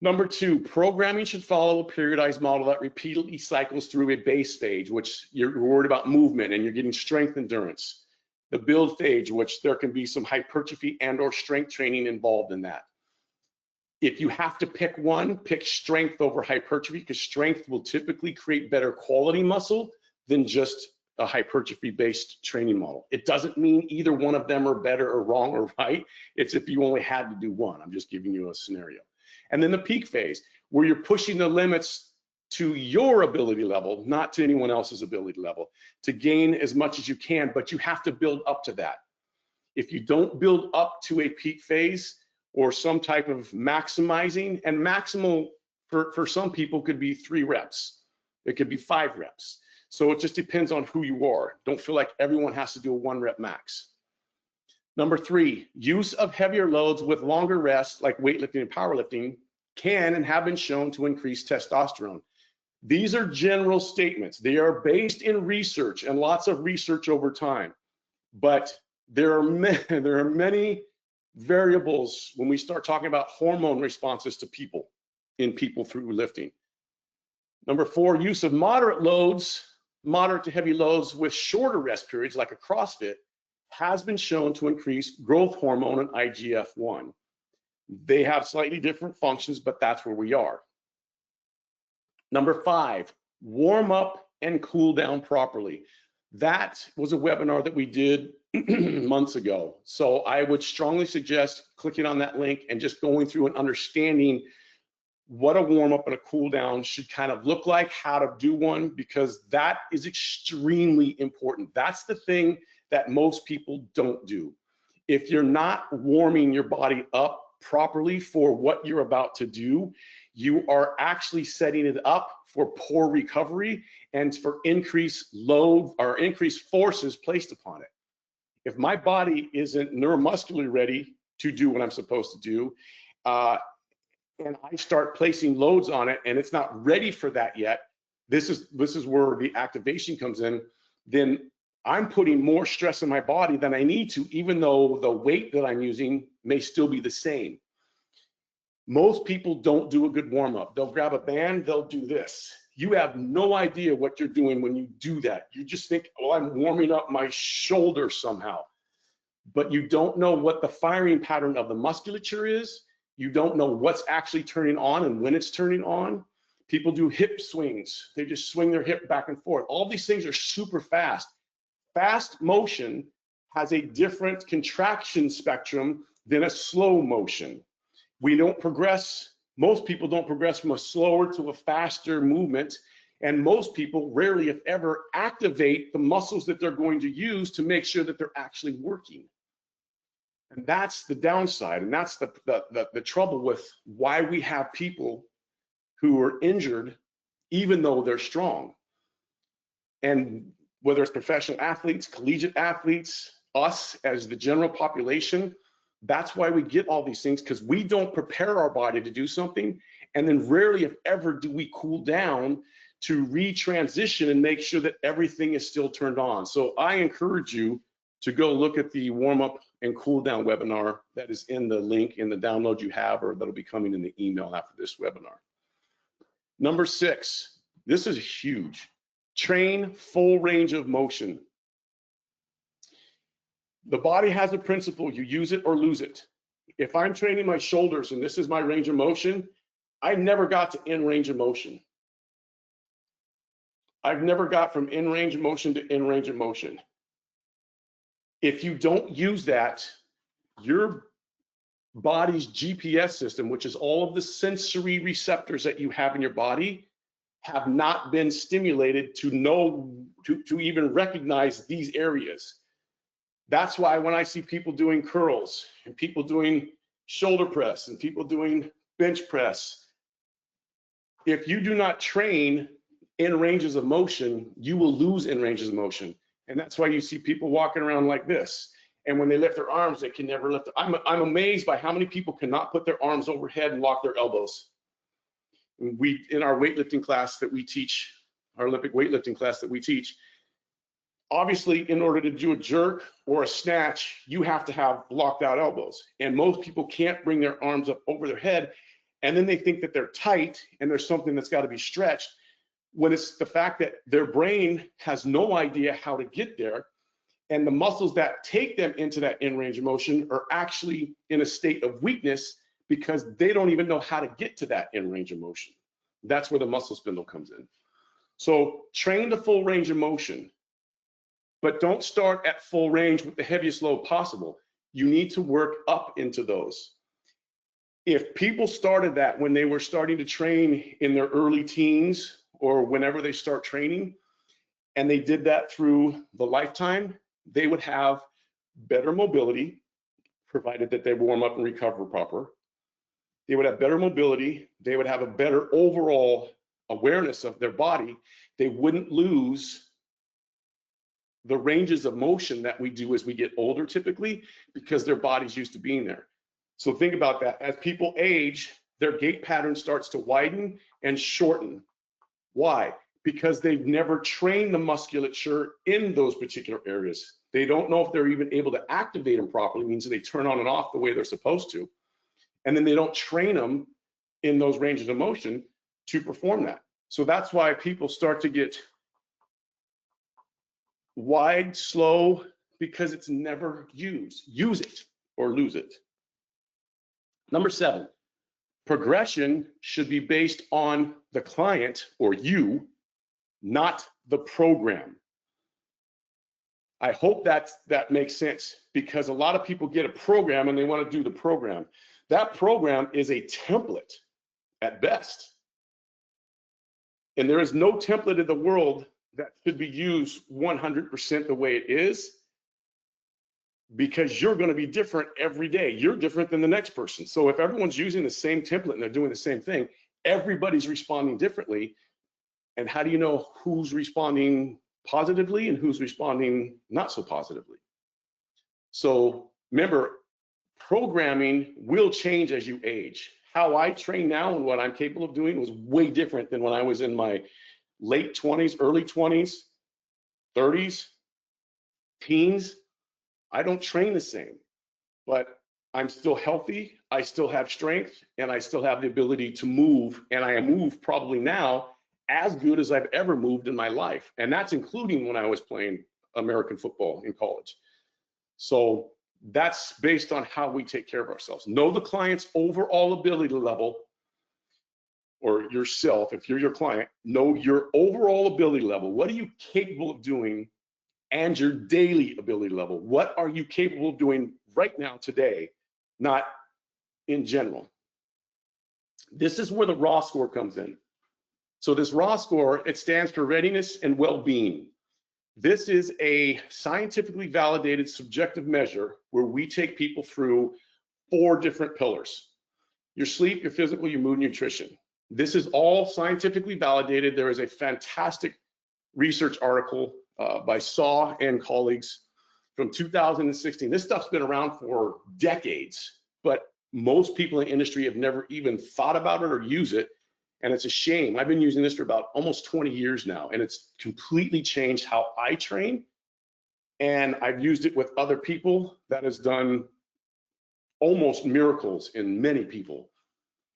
Number two, programming should follow a periodized model that repeatedly cycles through a base stage, which you're worried about movement and you're getting strength endurance. The build stage, which there can be some hypertrophy and or strength training involved in that. If you have to pick one, pick strength over hypertrophy, because strength will typically create better quality muscle than just a hypertrophy-based training model. It doesn't mean either one of them are better or wrong or right. It's if you only had to do one. I'm just giving you a scenario. And then the peak phase, where you're pushing the limits to your ability level, not to anyone else's ability level, to gain as much as you can, but you have to build up to that. If you don't build up to a peak phase or some type of maximizing, and maximal for some people could be 3 reps. It could be 5 reps. So it just depends on who you are. Don't feel like everyone has to do a 1 rep max. Number 3, use of heavier loads with longer rests like weightlifting and powerlifting can and have been shown to increase testosterone. These are general statements. They are based in research and lots of research over time. But there are many variables when we start talking about hormone responses to people through lifting. Number 4, use of moderate to heavy loads with shorter rest periods like a CrossFit has been shown to increase growth hormone and IGF-1. They have slightly different functions, but that's where we are. Number 5, warm up and cool down properly. That was a webinar that we did months ago. So I would strongly suggest clicking on that link and just going through and understanding what a warm up and a cool down should kind of look like, how to do one, because that is extremely important. That's the thing that most people don't do. If you're not warming your body up properly for what you're about to do, you are actually setting it up for poor recovery and for increased load or increased forces placed upon it. If my body isn't neuromuscularly ready to do what I'm supposed to do, and I start placing loads on it and it's not ready for that yet, this is where the activation comes in, then I'm putting more stress on my body than I need to, even though the weight that I'm using may still be the same. Most people don't do a good warm-up. They'll grab a band, they'll do this. You have no idea what you're doing when you do that. You just think, oh, I'm warming up my shoulder somehow. But you don't know what the firing pattern of the musculature is. You don't know what's actually turning on and when it's turning on. People do hip swings. They just swing their hip back and forth. All these things are super fast. Fast motion has a different contraction spectrum than a slow motion. We don't progress, most people don't progress from a slower to a faster movement, and most people rarely, if ever, activate the muscles that they're going to use to make sure that they're actually working. And that's the downside, and that's the trouble with why we have people who are injured even though they're strong. And whether it's professional athletes, collegiate athletes, us as the general population, that's why we get all these things, because we don't prepare our body to do something, and then rarely, if ever, do we cool down to retransition and make sure that everything is still turned on. So I encourage you to go look at the warm-up and cool down webinar that is in the link in the download you have, or that'll be coming in the email after this webinar. Number 6, this is huge. Train full range of motion. The body has a principle, you use it or lose it. If I'm training my shoulders and this is my range of motion, I never got to in range of motion. I've never got from in range of motion to in range of motion. If you don't use that, your body's GPS system, which is all of the sensory receptors that you have in your body, have not been stimulated to know, to even recognize these areas. That's why when I see people doing curls and people doing shoulder press and people doing bench press, if you do not train in ranges of motion, you will lose in ranges of motion. And that's why you see people walking around like this. And when they lift their arms, they can never lift. I'm amazed by how many people cannot put their arms overhead and lock their elbows. We, in our weightlifting class that we teach, our Olympic weightlifting class that we teach, obviously, in order to do a jerk or a snatch, you have to have locked out elbows. And most people can't bring their arms up over their head. And then they think that they're tight and there's something that's got to be stretched, when it's the fact that their brain has no idea how to get there. And the muscles that take them into that in range of motion are actually in a state of weakness because they don't even know how to get to that in range of motion. That's where the muscle spindle comes in. So train the full range of motion, but don't start at full range with the heaviest load possible. You need to work up into those. If people started that when they were starting to train in their early teens or whenever they start training, and they did that through the lifetime, they would have better mobility, provided that they warm up and recover proper. They would have better mobility. They would have a better overall awareness of their body, they wouldn't lose the ranges of motion that we do as we get older typically, because their body's used to being there. So think about that. As people age, their gait pattern starts to widen and shorten. Why? Because they've never trained the musculature in those particular areas. They don't know if they're even able to activate them properly, means that they turn on and off the way they're supposed to. And then they don't train them in those ranges of motion to perform that. So that's why people start to get wide, slow, because it's never used. Use it or lose it. Number 7, progression should be based on the client or you, not the program. I hope that makes sense, because a lot of people get a program and they want to do the program. That program is a template at best. And there is no template in the world that should be used 100% the way it is, because you're going to be different every day. You're different than the next person. So if everyone's using the same template and they're doing the same thing, everybody's responding differently. And how do you know who's responding positively and who's responding not so positively? So remember, programming will change as you age. How I train now and what I'm capable of doing was way different than when I was in my late 20s, early 20s, 30s, teens. I don't train the same, but I'm still healthy. I still have strength, and I still have the ability to move. And I move probably now as good as I've ever moved in my life. And that's including when I was playing American football in college. So that's based on how we take care of ourselves. Know the client's overall ability level, or yourself, if you're your client, know your overall ability level. What are you capable of doing? And your daily ability level. What are you capable of doing right now, today, not in general? This is where the raw score comes in. So this raw score, it stands for readiness and well-being. This is a scientifically validated subjective measure where we take people through 4 different pillars: your sleep, your physical, your mood, and nutrition. This is all scientifically validated. There is a fantastic research article by Saw and colleagues from 2016. This stuff's been around for decades, but most people in the industry have never even thought about it or use it. And it's a shame. I've been using this for about almost 20 years now, and it's completely changed how I train. And I've used it with other people that has done almost miracles in many people.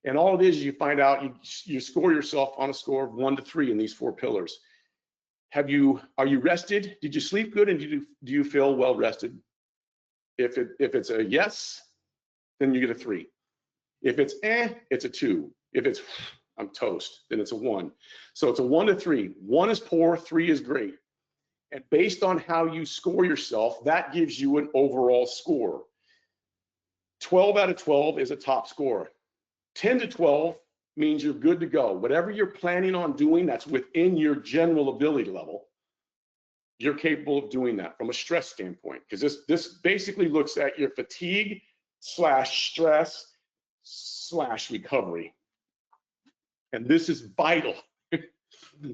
And all it is you find out, you score yourself on a score of 1 to 3 in these 4 pillars. Are you rested? Did you sleep good? And do you feel well rested? If it's a yes, then you get a 3. If it's it's a 2. If it's I'm toast, then it's a 1. So it's a 1 to 3. 1 is poor, 3 is great. And based on how you score yourself, that gives you an overall score. 12 out of 12 is a top score. 10 to 12 means you're good to go. Whatever you're planning on doing that's within your general ability level, you're capable of doing that from a stress standpoint, because this basically looks at your fatigue / stress / recovery. And this is vital.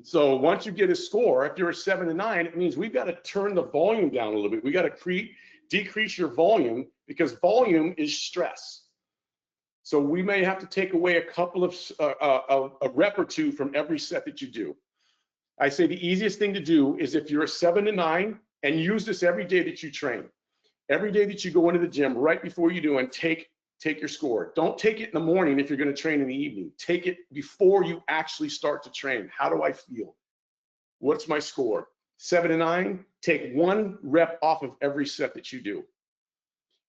So once you get a score, if you're a 7 to 9, it means we've got to turn the volume down a little bit. We got to decrease your volume, because volume is stress. So we may have to take away a couple of a rep or 2 from every set that you do. I say the easiest thing to do is, if you're a 7 to 9, and use this every day that you train, every day that you go into the gym, right before you do, and take your score. Don't take it in the morning if you're going to train in the evening. Take it before you actually start to train. How do I feel? What's my score? 7 to 9, take 1 rep off of every set that you do.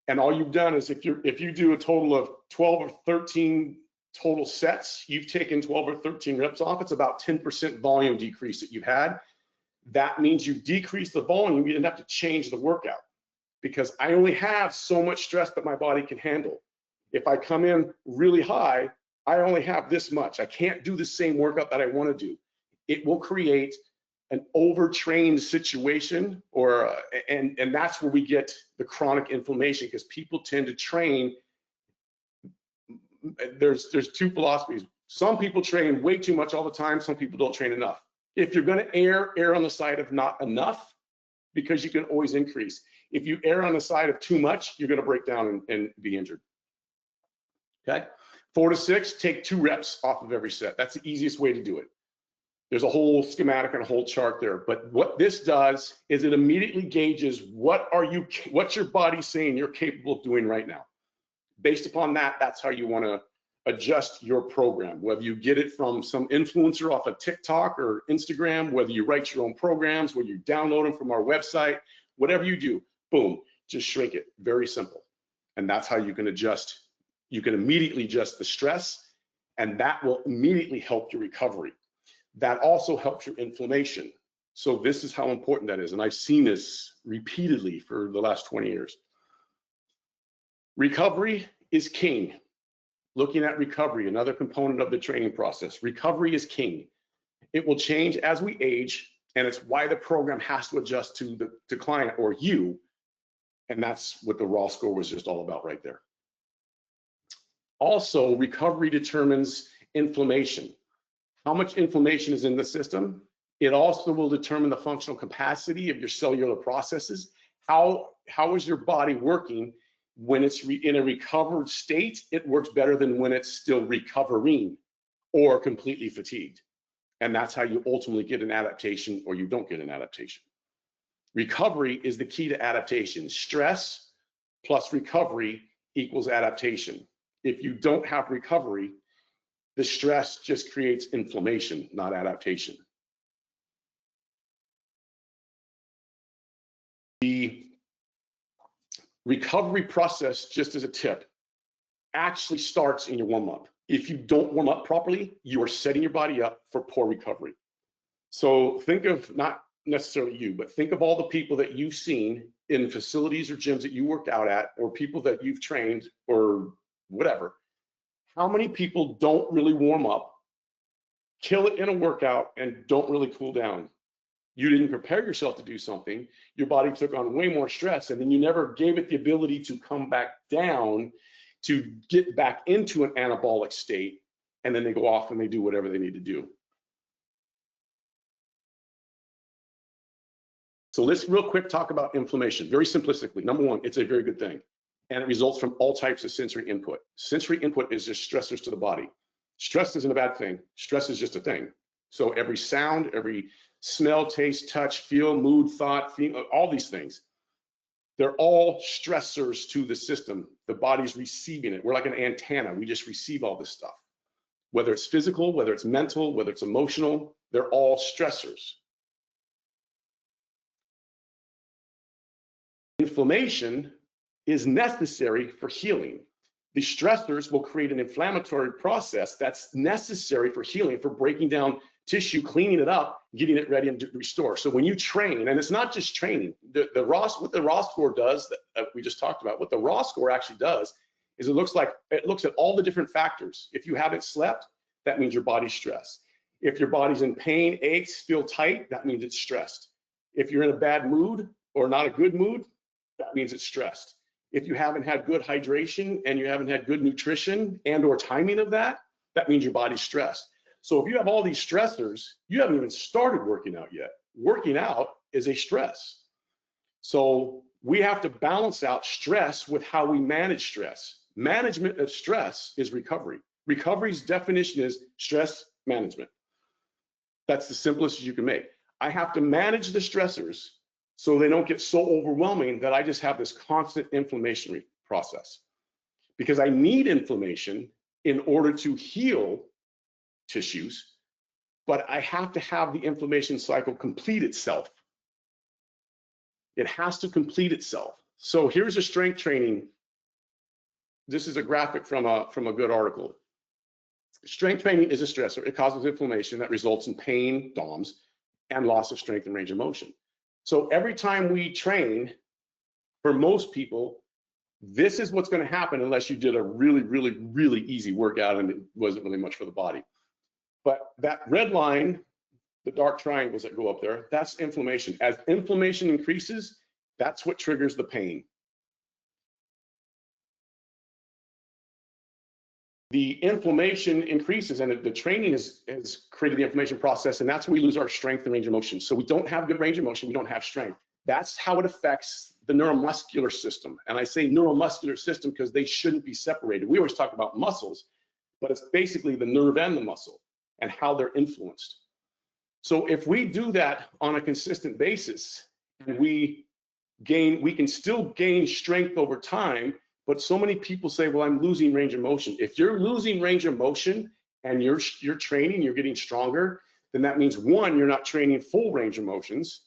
And all you've done is, if you do a total of 12 or 13 total sets, you've taken 12 or 13 reps off. It's about 10% volume decrease that you've had. That means you've decreased the volume. You didn't have to change the workout, because I only have so much stress that my body can handle. If I come in really high, I only have this much. I can't do the same workout that I want to do. It will create an overtrained situation, and that's where we get the chronic inflammation, because people tend to train. There's 2 philosophies. Some people train way too much all the time. Some people don't train enough. If you're going to err on the side of not enough, because you can always increase. If you err on the side of too much, you're going to break down and be injured. Okay, 4 to 6, take 2 reps off of every set. That's the easiest way to do it. There's a whole schematic and a whole chart there, but what this does is it immediately gauges what's your body saying you're capable of doing right now. Based upon that, that's how you want to adjust your program, whether you get it from some influencer off of TikTok or Instagram, whether you write your own programs, whether you download them from our website, whatever you do, boom, just shrink it. Very simple. And that's how you can adjust. You can immediately adjust the stress, and that will immediately help your recovery. That also helps your inflammation. So this is how important that is. And I've seen this repeatedly for the last 20 years. Recovery is king. Looking at recovery, another component of the training process. Recovery is king. It will change as we age, and it's why the program has to adjust to the client or you. And that's what the raw score was just all about right there. Also, recovery determines inflammation. How much inflammation is in the system? It also will determine the functional capacity of your cellular processes. How is your body working when it's in a recovered state? It works better than when it's still recovering or completely fatigued. And that's how you ultimately get an adaptation or you don't get an adaptation. Recovery is the key to adaptation. Stress plus recovery equals adaptation. If you don't have recovery, the stress just creates inflammation, not adaptation. The recovery process, just as a tip, actually starts in your warm-up. If you don't warm up properly, you are setting your body up for poor recovery. So think of, not necessarily you, but think of all the people that you've seen in facilities or gyms that you worked out at, or people that you've trained or whatever. How many people don't really warm up, kill it in a workout, and don't really cool down? You didn't prepare yourself to do something. Your body took on way more stress, and then you never gave it the ability to come back down, to get back into an anabolic state, and then they go off and they do whatever they need to do. So let's real quick talk about inflammation. Very simplistically, number one, it's a very good thing. And it results from all types of sensory input. Sensory input is just stressors to the body. Stress isn't a bad thing. Stress is just a thing. So every sound, every smell, taste, touch, feel, mood, thought, all these things, they're all stressors to the system. The body's receiving it. We're like an antenna. We just receive all this stuff. Whether it's physical, whether it's mental, whether it's emotional, they're all stressors. Inflammation is necessary for healing. The stressors will create an inflammatory process that's necessary for healing, for breaking down tissue, cleaning it up, getting it ready and restore. So when you train, and it's not just training, what the raw score does that we just talked about, what the raw score actually does is it looks at all the different factors. If you haven't slept, that means your body's stressed. If your body's in pain, aches, feel tight, that means it's stressed. If you're in a bad mood or not a good mood, that means it's stressed. If you haven't had good hydration and you haven't had good nutrition and or timing of that, that means your body's stressed. So if you have all these stressors, you haven't even started working out yet. Working out is a stress. So we have to balance out stress with how we manage stress. Management of stress is recovery. Recovery's definition is stress management. That's the simplest you can make. I have to manage the stressors so they don't get so overwhelming that I just have this constant inflammation process. Because I need inflammation in order to heal tissues, but I have to have the inflammation cycle complete itself. It has to complete itself. So here's a strength training. This is a graphic from a good article. Strength training is a stressor. It causes inflammation that results in pain, DOMS, and loss of strength and range of motion. So every time we train, for most people, this is what's going to happen unless you did a really, really, really easy workout and it wasn't really much for the body. But that red line, the dark triangles that go up there, that's inflammation. As inflammation increases, that's what triggers the pain. the inflammation increases, and the training has created the inflammation process, and that's where we lose our strength and range of motion. So we don't have good range of motion, we don't have strength. That's how it affects the neuromuscular system. And I say neuromuscular system because they shouldn't be separated. We always talk about muscles, but it's basically the nerve and the muscle and how they're influenced. So if we do that on a consistent basis, and we can still gain strength over time. But so many people say, well, I'm losing range of motion. If you're losing range of motion and you're training, you're getting stronger, then that means, one, you're not training full range of motions,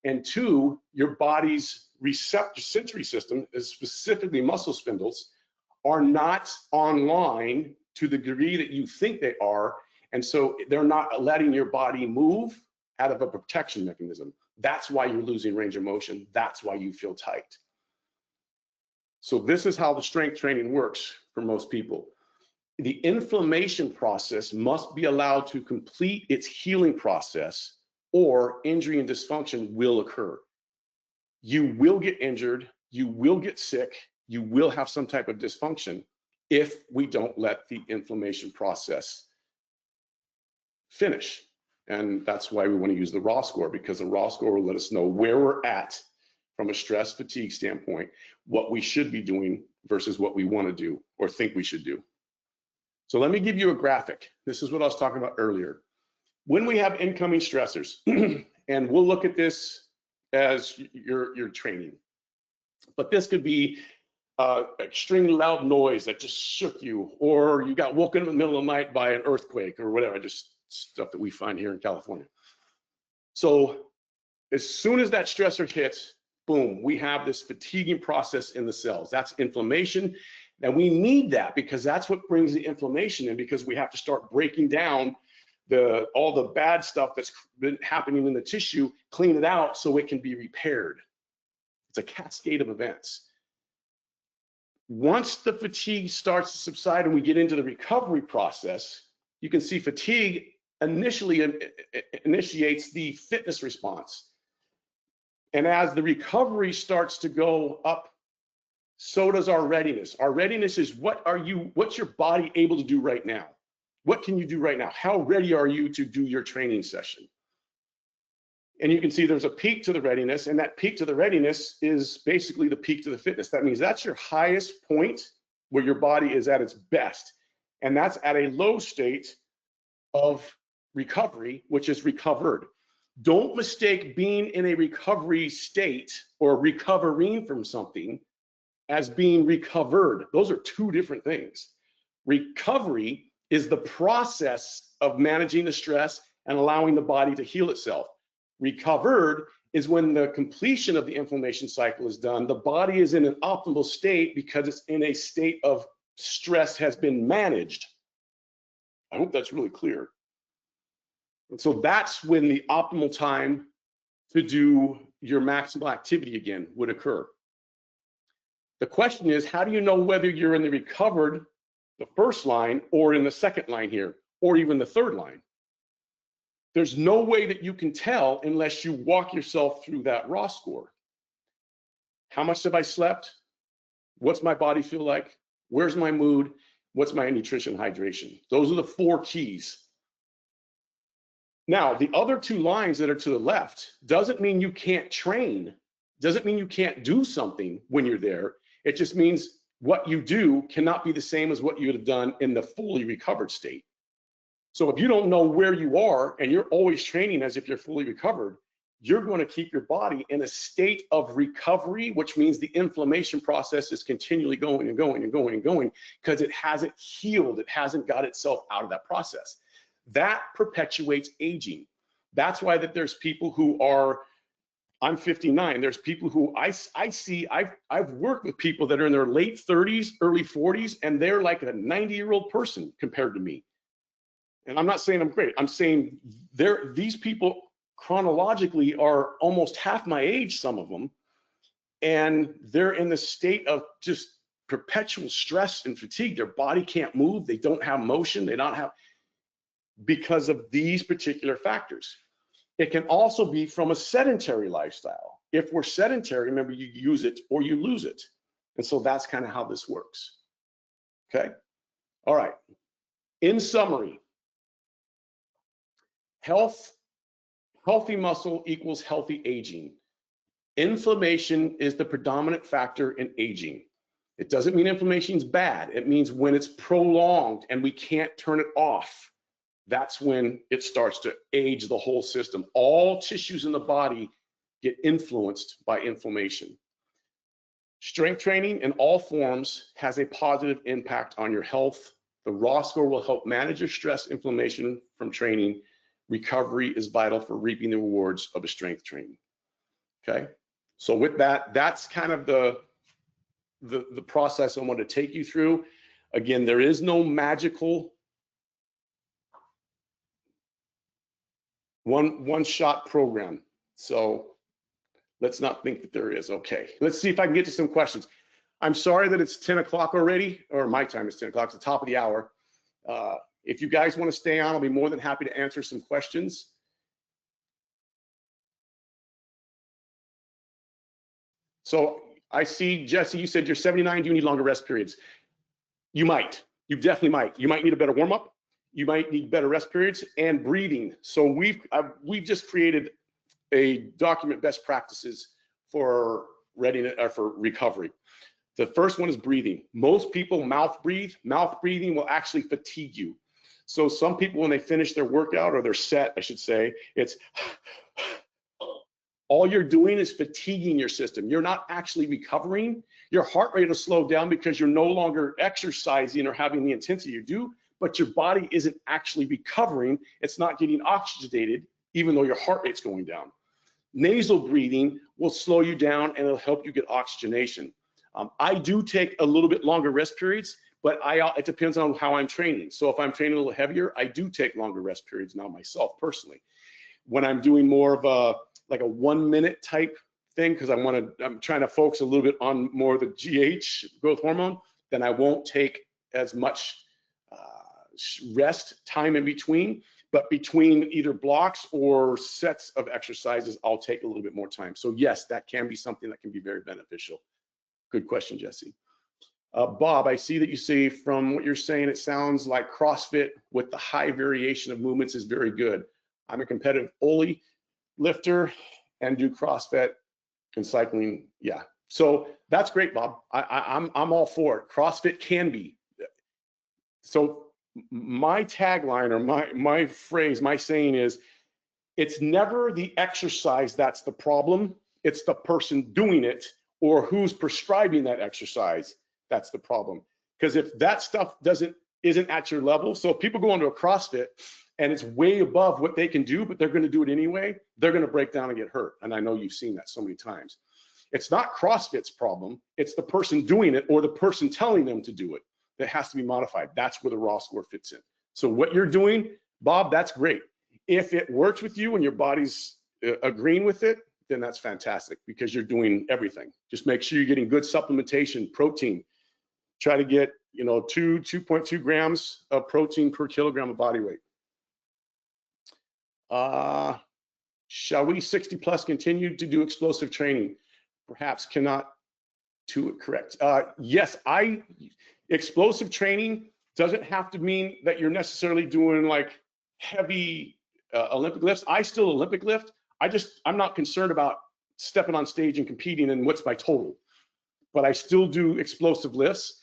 and two, your body's sensory system, specifically muscle spindles, are not online to the degree that you think they are, and so they're not letting your body move out of a protection mechanism. That's why you're losing range of motion. That's why you feel tight. So this is how the strength training works for most people. The inflammation process must be allowed to complete its healing process, or injury and dysfunction will occur. You will get injured, you will get sick, you will have some type of dysfunction if we don't let the inflammation process finish. And that's why we want to use the raw score, because the raw score will let us know where we're at from a stress fatigue standpoint, what we should be doing versus what we want to do or think we should do. So let me give you a graphic. This is what I was talking about earlier. When we have incoming stressors, and we'll look at this as your training, but this could be extremely loud noise that just shook you, or you got woken in the middle of the night by an earthquake or whatever, just stuff that we find here in California. So as soon as that stressor hits, boom, we have this fatiguing process in the cells. That's inflammation. And we need that because that's what brings the inflammation in, because we have to start breaking down all the bad stuff that's been happening in the tissue, clean it out so it can be repaired. It's a cascade of events. Once the fatigue starts to subside and we get into the recovery process, you can see fatigue initially initiates the fitness response. And as the recovery starts to go up, so does our readiness. Our readiness is what's your body able to do right now? What can you do right now? How ready are you to do your training session? And you can see there's a peak to the readiness, and that peak to the readiness is basically the peak to the fitness. That means that's your highest point where your body is at its best. And that's at a low state of recovery, which is recovered. Don't mistake being in a recovery state or recovering from something as being recovered. Those are two different things. Recovery is the process of managing the stress and allowing the body to heal itself. Recovered is when the completion of the inflammation cycle is done. The body is in an optimal state because it's in a state of stress has been managed. I hope that's really clear. And so that's when the optimal time to do your maximal activity again would occur. The question is, how do you know whether you're in the recovered, the first line, or in the second line here, or even the third line? There's no way that you can tell unless you walk yourself through that raw score. How much have I slept? What's my body feel like? Where's my mood? What's my nutrition, hydration? Those are the 4 keys. Now, the other 2 lines that are to the left doesn't mean you can't train, doesn't mean you can't do something when you're there. It just means what you do cannot be the same as what you would have done in the fully recovered state. So if you don't know where you are and you're always training as if you're fully recovered, you're going to keep your body in a state of recovery, which means the inflammation process is continually going and going and going and going because it hasn't healed. It hasn't got itself out of that process. That perpetuates aging. That's why that there's people who are, I'm 59. There's people who I see, I've worked with people that are in their late 30s, early 40s, and they're like a 90-year-old person compared to me. And I'm not saying I'm great. I'm saying these people chronologically are almost half my age, some of them, and they're in the state of just perpetual stress and fatigue. Their body can't move. They don't have motion. They don't have, because of these particular factors. It can also be from a sedentary lifestyle. If we're sedentary, remember, you use it or you lose it. And so that's kind of how this works. Okay. All right. In summary, healthy muscle equals healthy aging. Inflammation is the predominant factor in aging. It doesn't mean inflammation is bad. It means when it's prolonged and we can't turn it off, that's when it starts to age the whole system. All tissues in the body get influenced by inflammation. Strength training in all forms has a positive impact on your health. The raw score will help manage your stress, inflammation from training. Recovery is vital for reaping the rewards of a strength training. Okay, so with that, that's kind of the process I want to take you through. Again, there is no magical one-shot program. So let's not think that there is. Okay, let's see if I can get to some questions. I'm sorry that it's 10 o'clock already, or my time is 10 o'clock, it's the top of the hour. If you guys want to stay on, I'll be more than happy to answer some questions. So I see, Jesse, you said you're 79, do you need longer rest periods? You might, you definitely might. You might need a better warm up. You might need better rest periods and breathing. So we've just created a document best practices for readiness or for recovery. The first one is breathing. Most people mouth breathe. Mouth breathing will actually fatigue you. So some people, when they finish their workout or their set, I should say, it's all you're doing is fatiguing your system. You're not actually recovering. Your heart rate will slow down because you're no longer exercising or having the intensity you do, but your body isn't actually recovering. It's not getting oxygenated, even though your heart rate's going down. Nasal breathing will slow you down and it'll help you get oxygenation. I do take a little bit longer rest periods, but it depends on how I'm training. So if I'm training a little heavier, I do take longer rest periods now myself personally. When I'm doing more of a 1 minute type thing, because I'm trying to focus a little bit on more of the GH, growth hormone, then I won't take as much rest time in between. But between either blocks or sets of exercises, I'll take a little bit more time. So yes, that can be something that can be very beneficial. Good question, Jesse. Bob, I see that you say from what you're saying, it sounds like CrossFit with the high variation of movements is very good. I'm a competitive Oli lifter and do CrossFit and cycling. Yeah, so that's great, Bob. I'm all for it. CrossFit can be. So my tagline or my phrase, my saying is, it's never the exercise that's the problem. It's the person doing it or who's prescribing that exercise that's the problem. Because if that stuff isn't at your level, so if people go into a CrossFit and it's way above what they can do, but they're going to do it anyway, they're going to break down and get hurt. And I know you've seen that so many times. It's not CrossFit's problem. It's the person doing it or the person telling them to do it that has to be modified. That's where the raw score fits in. So what you're doing, Bob, that's great. If it works with you and your body's agreeing with it, then that's fantastic because you're doing everything. Just make sure you're getting good supplementation, protein. Try to get 2.2 grams of protein per kilogram of body weight. Shall we 60 plus continue to do explosive training? Perhaps cannot do it correct. Yes, explosive training doesn't have to mean that you're necessarily doing like heavy Olympic lifts. I still Olympic lift. I'm not concerned about stepping on stage and competing and what's my total, but I still do explosive lifts.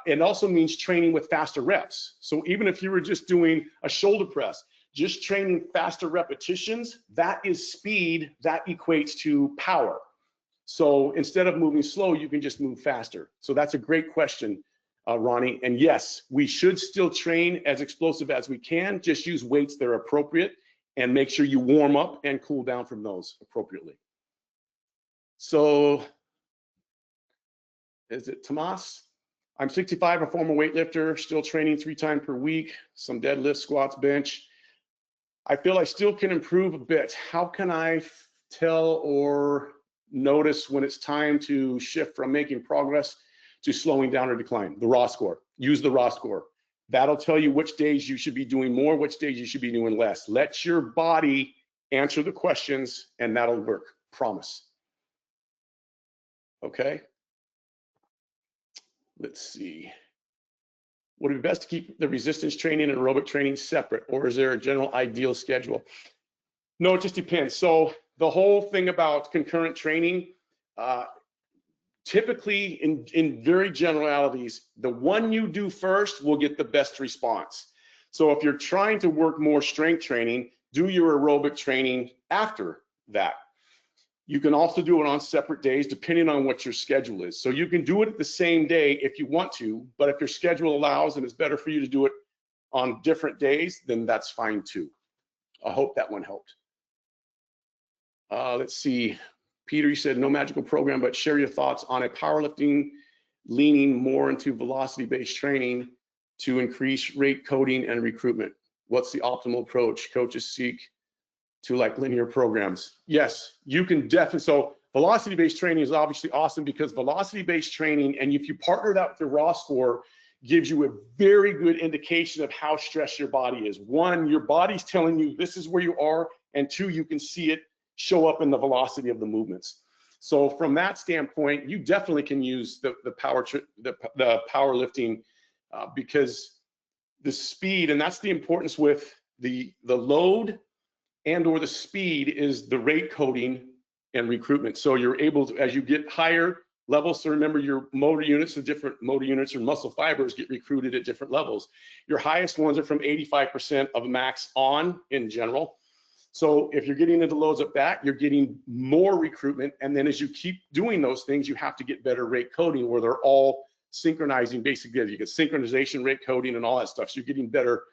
It also means training with faster reps. So even if you were just doing a shoulder press, just training faster repetitions, that is speed, that equates to power. So instead of moving slow, you can just move faster. So that's a great question, Ronnie. And yes, we should still train as explosive as we can, just use weights that are appropriate and make sure you warm up and cool down from those appropriately. So is it Tomas? I'm 65, a former weightlifter, still training 3 times per week, some deadlifts, squats, bench. I feel I still can improve a bit. How can I tell or notice when it's time to shift from making progress to slowing down or decline? The raw score. Use the raw score. That'll tell you which days you should be doing more, which days you should be doing less. Let your body answer the questions and that'll work. Promise. Okay. Let's see. Would it be best to keep the resistance training and aerobic training separate, or is there a general ideal schedule? No, it just depends. So the whole thing about concurrent training, typically in very generalities, the one you do first will get the best response. So if you're trying to work more strength training, do your aerobic training after that. You can also do it on separate days depending on what your schedule is. So you can do it at the same day if you want to, but if your schedule allows and it's better for you to do it on different days, then that's fine too. I hope that one helped. Let's see. Peter, you said no magical program, but share your thoughts on a powerlifting leaning more into velocity-based training to increase rate coding and recruitment. What's the optimal approach? Coaches seek to like linear programs. Yes, you can definitely. So velocity-based training is obviously awesome because velocity-based training, and if you partner that with your raw score, gives you a very good indication of how stressed your body is. One, your body's telling you this is where you are, and two, you can see it show up in the velocity of the movements. So from that standpoint, you definitely can use the powerlifting because the speed, and that's the importance with the load and or the speed is the rate coding and recruitment. So you're able to, as you get higher levels, so remember your motor units, the different motor units or muscle fibers get recruited at different levels. Your highest ones are from 85% of max on in general. So if you're getting into loads of that, you're getting more recruitment. And then as you keep doing those things, you have to get better rate coding where they're all synchronizing. Basically, you get synchronization, rate coding, and all that stuff. So you're getting better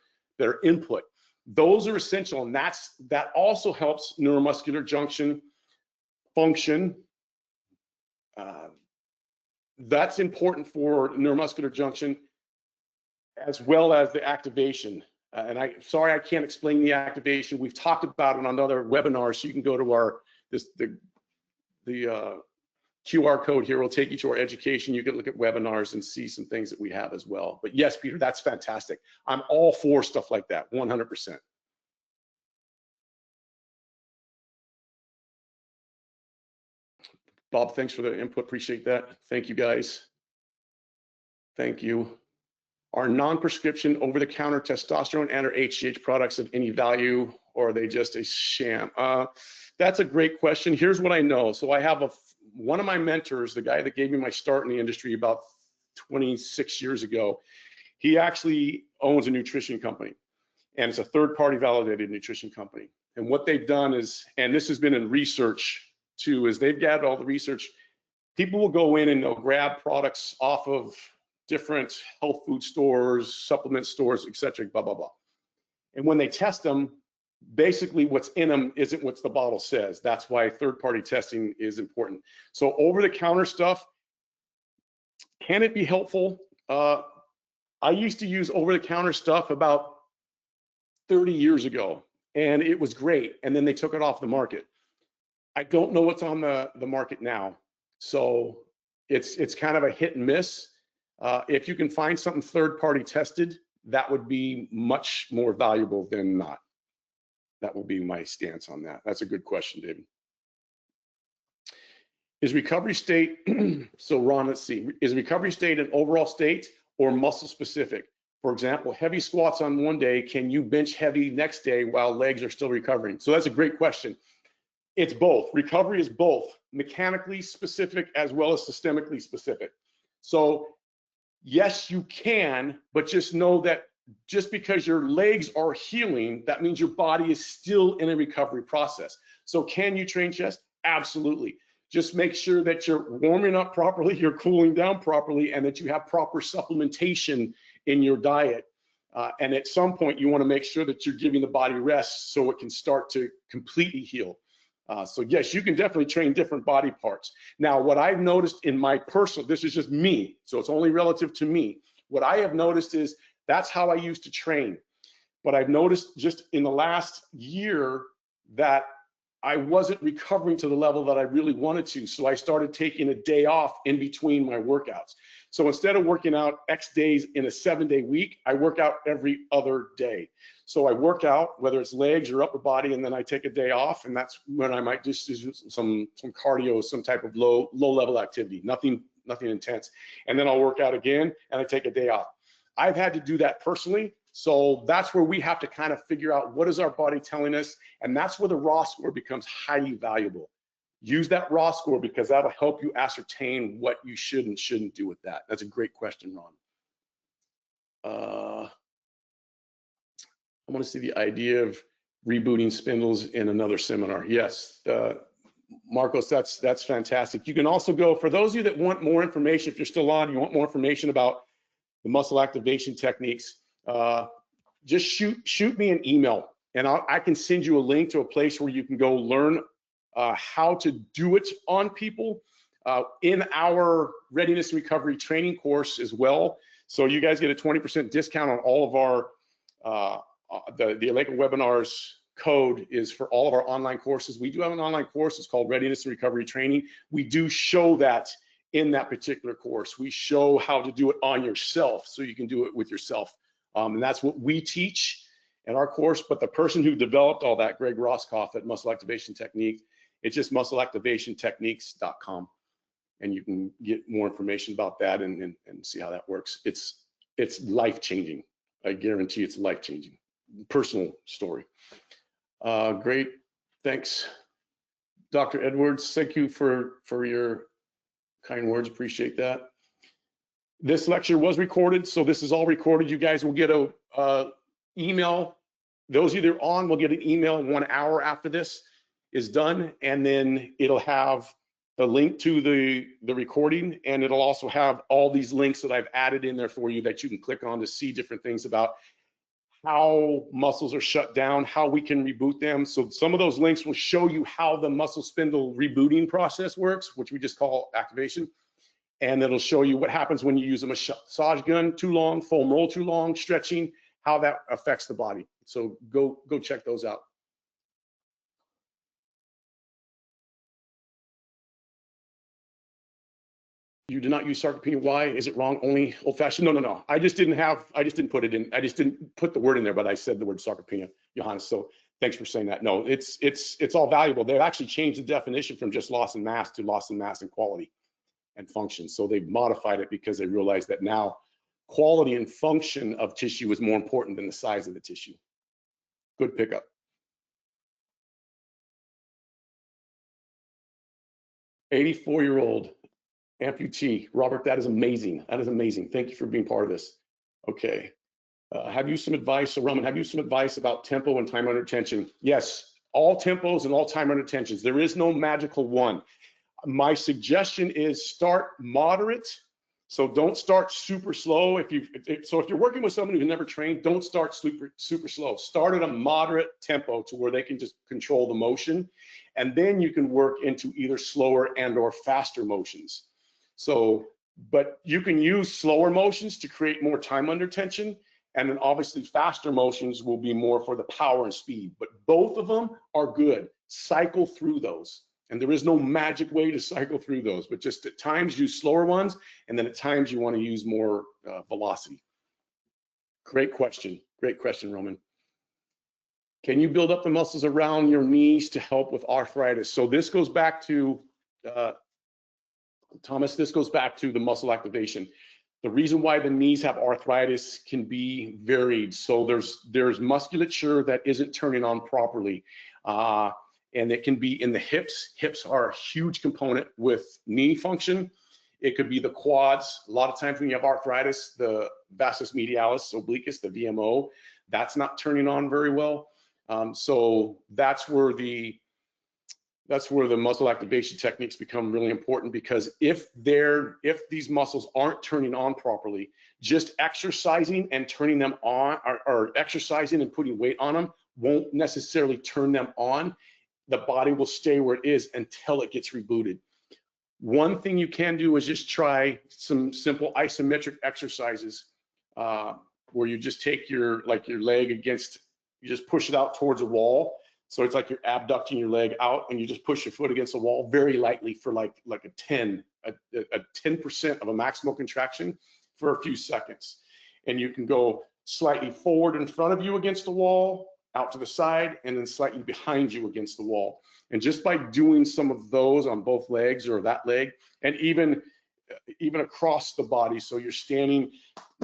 input. Those are essential, and that also helps neuromuscular junction function. That's important for neuromuscular junction as well as the activation. And sorry I can't explain the activation. We've talked about it on other webinars, so you can go to the QR code here will take you to our education. You can look at webinars and see some things that we have as well. But yes, Peter, that's fantastic. I'm all for stuff like that, 100%. Bob, thanks for the input. Appreciate that. Thank you, guys. Thank you. Are non-prescription over-the-counter testosterone and or HGH products of any value, or are they just a sham? That's a great question. Here's what I know. So I have one of my mentors, the guy that gave me my start in the industry about 26 years ago, he actually owns a nutrition company, and it's a third-party validated nutrition company. And what they've done is, and this has been in research too, is they've gathered all the research. People will go in and they'll grab products off of different health food stores, supplement stores, et cetera, blah, blah, blah. And when they test them, basically what's in them isn't what the bottle says. That's why third-party testing is important. So over-the-counter stuff, can it be helpful? I used to use over-the-counter stuff about 30 years ago, and it was great. And then they took it off the market. I don't know what's on the market now. So it's kind of a hit and miss. If you can find something third-party tested, that would be much more valuable than not. That will be my stance on that. That's a good question, David. Is recovery state, so Ron, let's see, is recovery state an overall state or muscle specific? For example, heavy squats on one day, can you bench heavy next day while legs are still recovering? So that's a great question. It's both. Recovery is both mechanically specific as well as systemically specific. So yes, you can, but just know that just because your legs are healing, that means your body is still in a recovery process. So can you train chest? Absolutely. Just make sure that you're warming up properly, you're cooling down properly, and that you have proper supplementation in your diet. And at some point, you want to make sure that you're giving the body rest so it can start to completely heal. So yes, you can definitely train different body parts. Now, what I've noticed in my personal, this is just me, so it's only relative to me. What I have noticed is that's how I used to train. But I've noticed just in the last year that I wasn't recovering to the level that I really wanted to. So I started taking a day off in between my workouts. So instead of working out X days in a 7-day week, I work out every other day. So I work out, whether it's legs or upper body, and then I take a day off, and that's when I might just do some cardio, some type of low level activity, nothing intense. And then I'll work out again, and I take a day off. I've had to do that personally. So that's where we have to kind of figure out what is our body telling us. And that's where the raw score becomes highly valuable. Use that raw score because that'll help you ascertain what you should and shouldn't do with that. That's a great question, Ron. I want to see the idea of rebooting spindles in another seminar. Yes, Marcos, that's fantastic. You can also go, for those of you that want more information, if you're still on, you want more information about the muscle activation techniques, just shoot me an email, and I can send you a link to a place where you can go learn how to do it on people in our readiness and recovery training course as well. So you guys get a 20% discount on all of our the Eleiko webinars. Code is for all of our online courses. We do have an online course. It's called Readiness and Recovery Training. We do show that in that particular course. We show how to do it on yourself, so you can do it with yourself. And that's what we teach in our course. But the person who developed all that, Greg Roscoff at Muscle Activation Technique, it's just muscleactivationtechniques.com. And you can get more information about that and see how that works. It's life-changing. I guarantee it's life-changing. Personal story. Great, thanks, Dr. Edwards. Thank you for your kind words, appreciate that. This lecture was recorded, so this is all recorded. You guys will get a email. Those either on will get an email 1 hour after this is done, and then it'll have the link to the recording, and it'll also have all these links that I've added in there for you that you can click on to see different things about how muscles are shut down, how we can reboot them. So some of those links will show you how the muscle spindle rebooting process works, which we just call activation. And it'll show you what happens when you use a massage gun too long, foam roll too long, stretching, how that affects the body. So go check those out. You do not use sarcopenia. Why? Is it wrong? Only old-fashioned? No. I just didn't put it in. I just didn't put the word in there, but I said the word sarcopenia, Johannes. So thanks for saying that. No, it's all valuable. They've actually changed the definition from just loss in mass to loss in mass and quality and function. So they've modified it because they realized that now quality and function of tissue is more important than the size of the tissue. Good pickup. "84-year-old amputee. Robert, that is amazing. That is amazing. Thank you for being part of this. Okay. Have you some advice, so Roman, have you some advice about tempo and time under tension? Yes, all tempos and all time under tensions. There is no magical one. My suggestion is start moderate. So don't start super slow. If you're working with someone who's never trained, don't start super slow. Start at a moderate tempo to where they can just control the motion. And then you can work into either slower and or faster motions. So, but you can use slower motions to create more time under tension, and then obviously faster motions will be more for the power and speed, but both of them are good. Cycle through those, and there is no magic way to cycle through those, but just at times use slower ones, and then at times you want to use more velocity. Great question, Roman. Can you build up the muscles around your knees to help with arthritis? So this goes back to Thomas, this goes back to the muscle activation. The reason why the knees have arthritis can be varied. So there's musculature that isn't turning on properly. And it can be in the hips. Hips are a huge component with knee function. It could be the quads. A lot of times when you have arthritis, the vastus medialis obliquus, the VMO, that's not turning on very well. So that's where the muscle activation techniques become really important, because if these muscles aren't turning on properly, just exercising and turning them on, or exercising and putting weight on them won't necessarily turn them on. The body will stay where it is until it gets rebooted. One thing you can do is just try some simple isometric exercises where you just take your leg against, you just push it out towards a wall. So it's like you're abducting your leg out, and you just push your foot against the wall very lightly for like a 10% of a maximal contraction for a few seconds. And you can go slightly forward in front of you against the wall, out to the side, and then slightly behind you against the wall. And just by doing some of those on both legs or that leg, and even even across the body. So you're standing,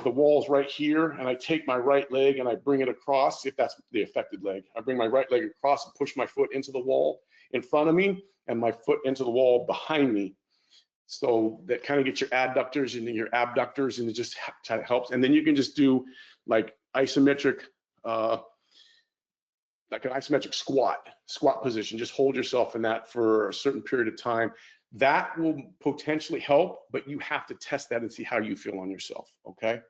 the wall's right here, and I take my right leg and I bring it across, if that's the affected leg. I bring my right leg across and push my foot into the wall in front of me and my foot into the wall behind me. So that kind of gets your adductors and then your abductors, and it just helps. And then you can just do like isometric, like an isometric squat position. Just hold yourself in that for a certain period of time. That will potentially help, but you have to test that and see how you feel on yourself, okay?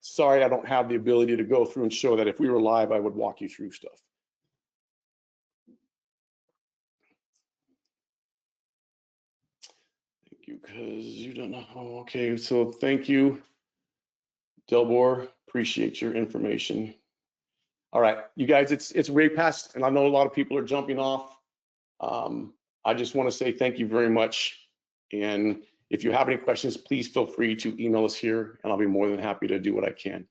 Sorry, I don't have the ability to go through and show that. If we were live, I would walk you through stuff. Thank you, because you don't know. Okay, so thank you, Delbor. Appreciate your information. All right, you guys, it's way past, and I know a lot of people are jumping off. I just want to say thank you very much. And if you have any questions, please feel free to email us here, and I'll be more than happy to do what I can.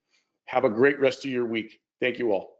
Have a great rest of your week. Thank you all.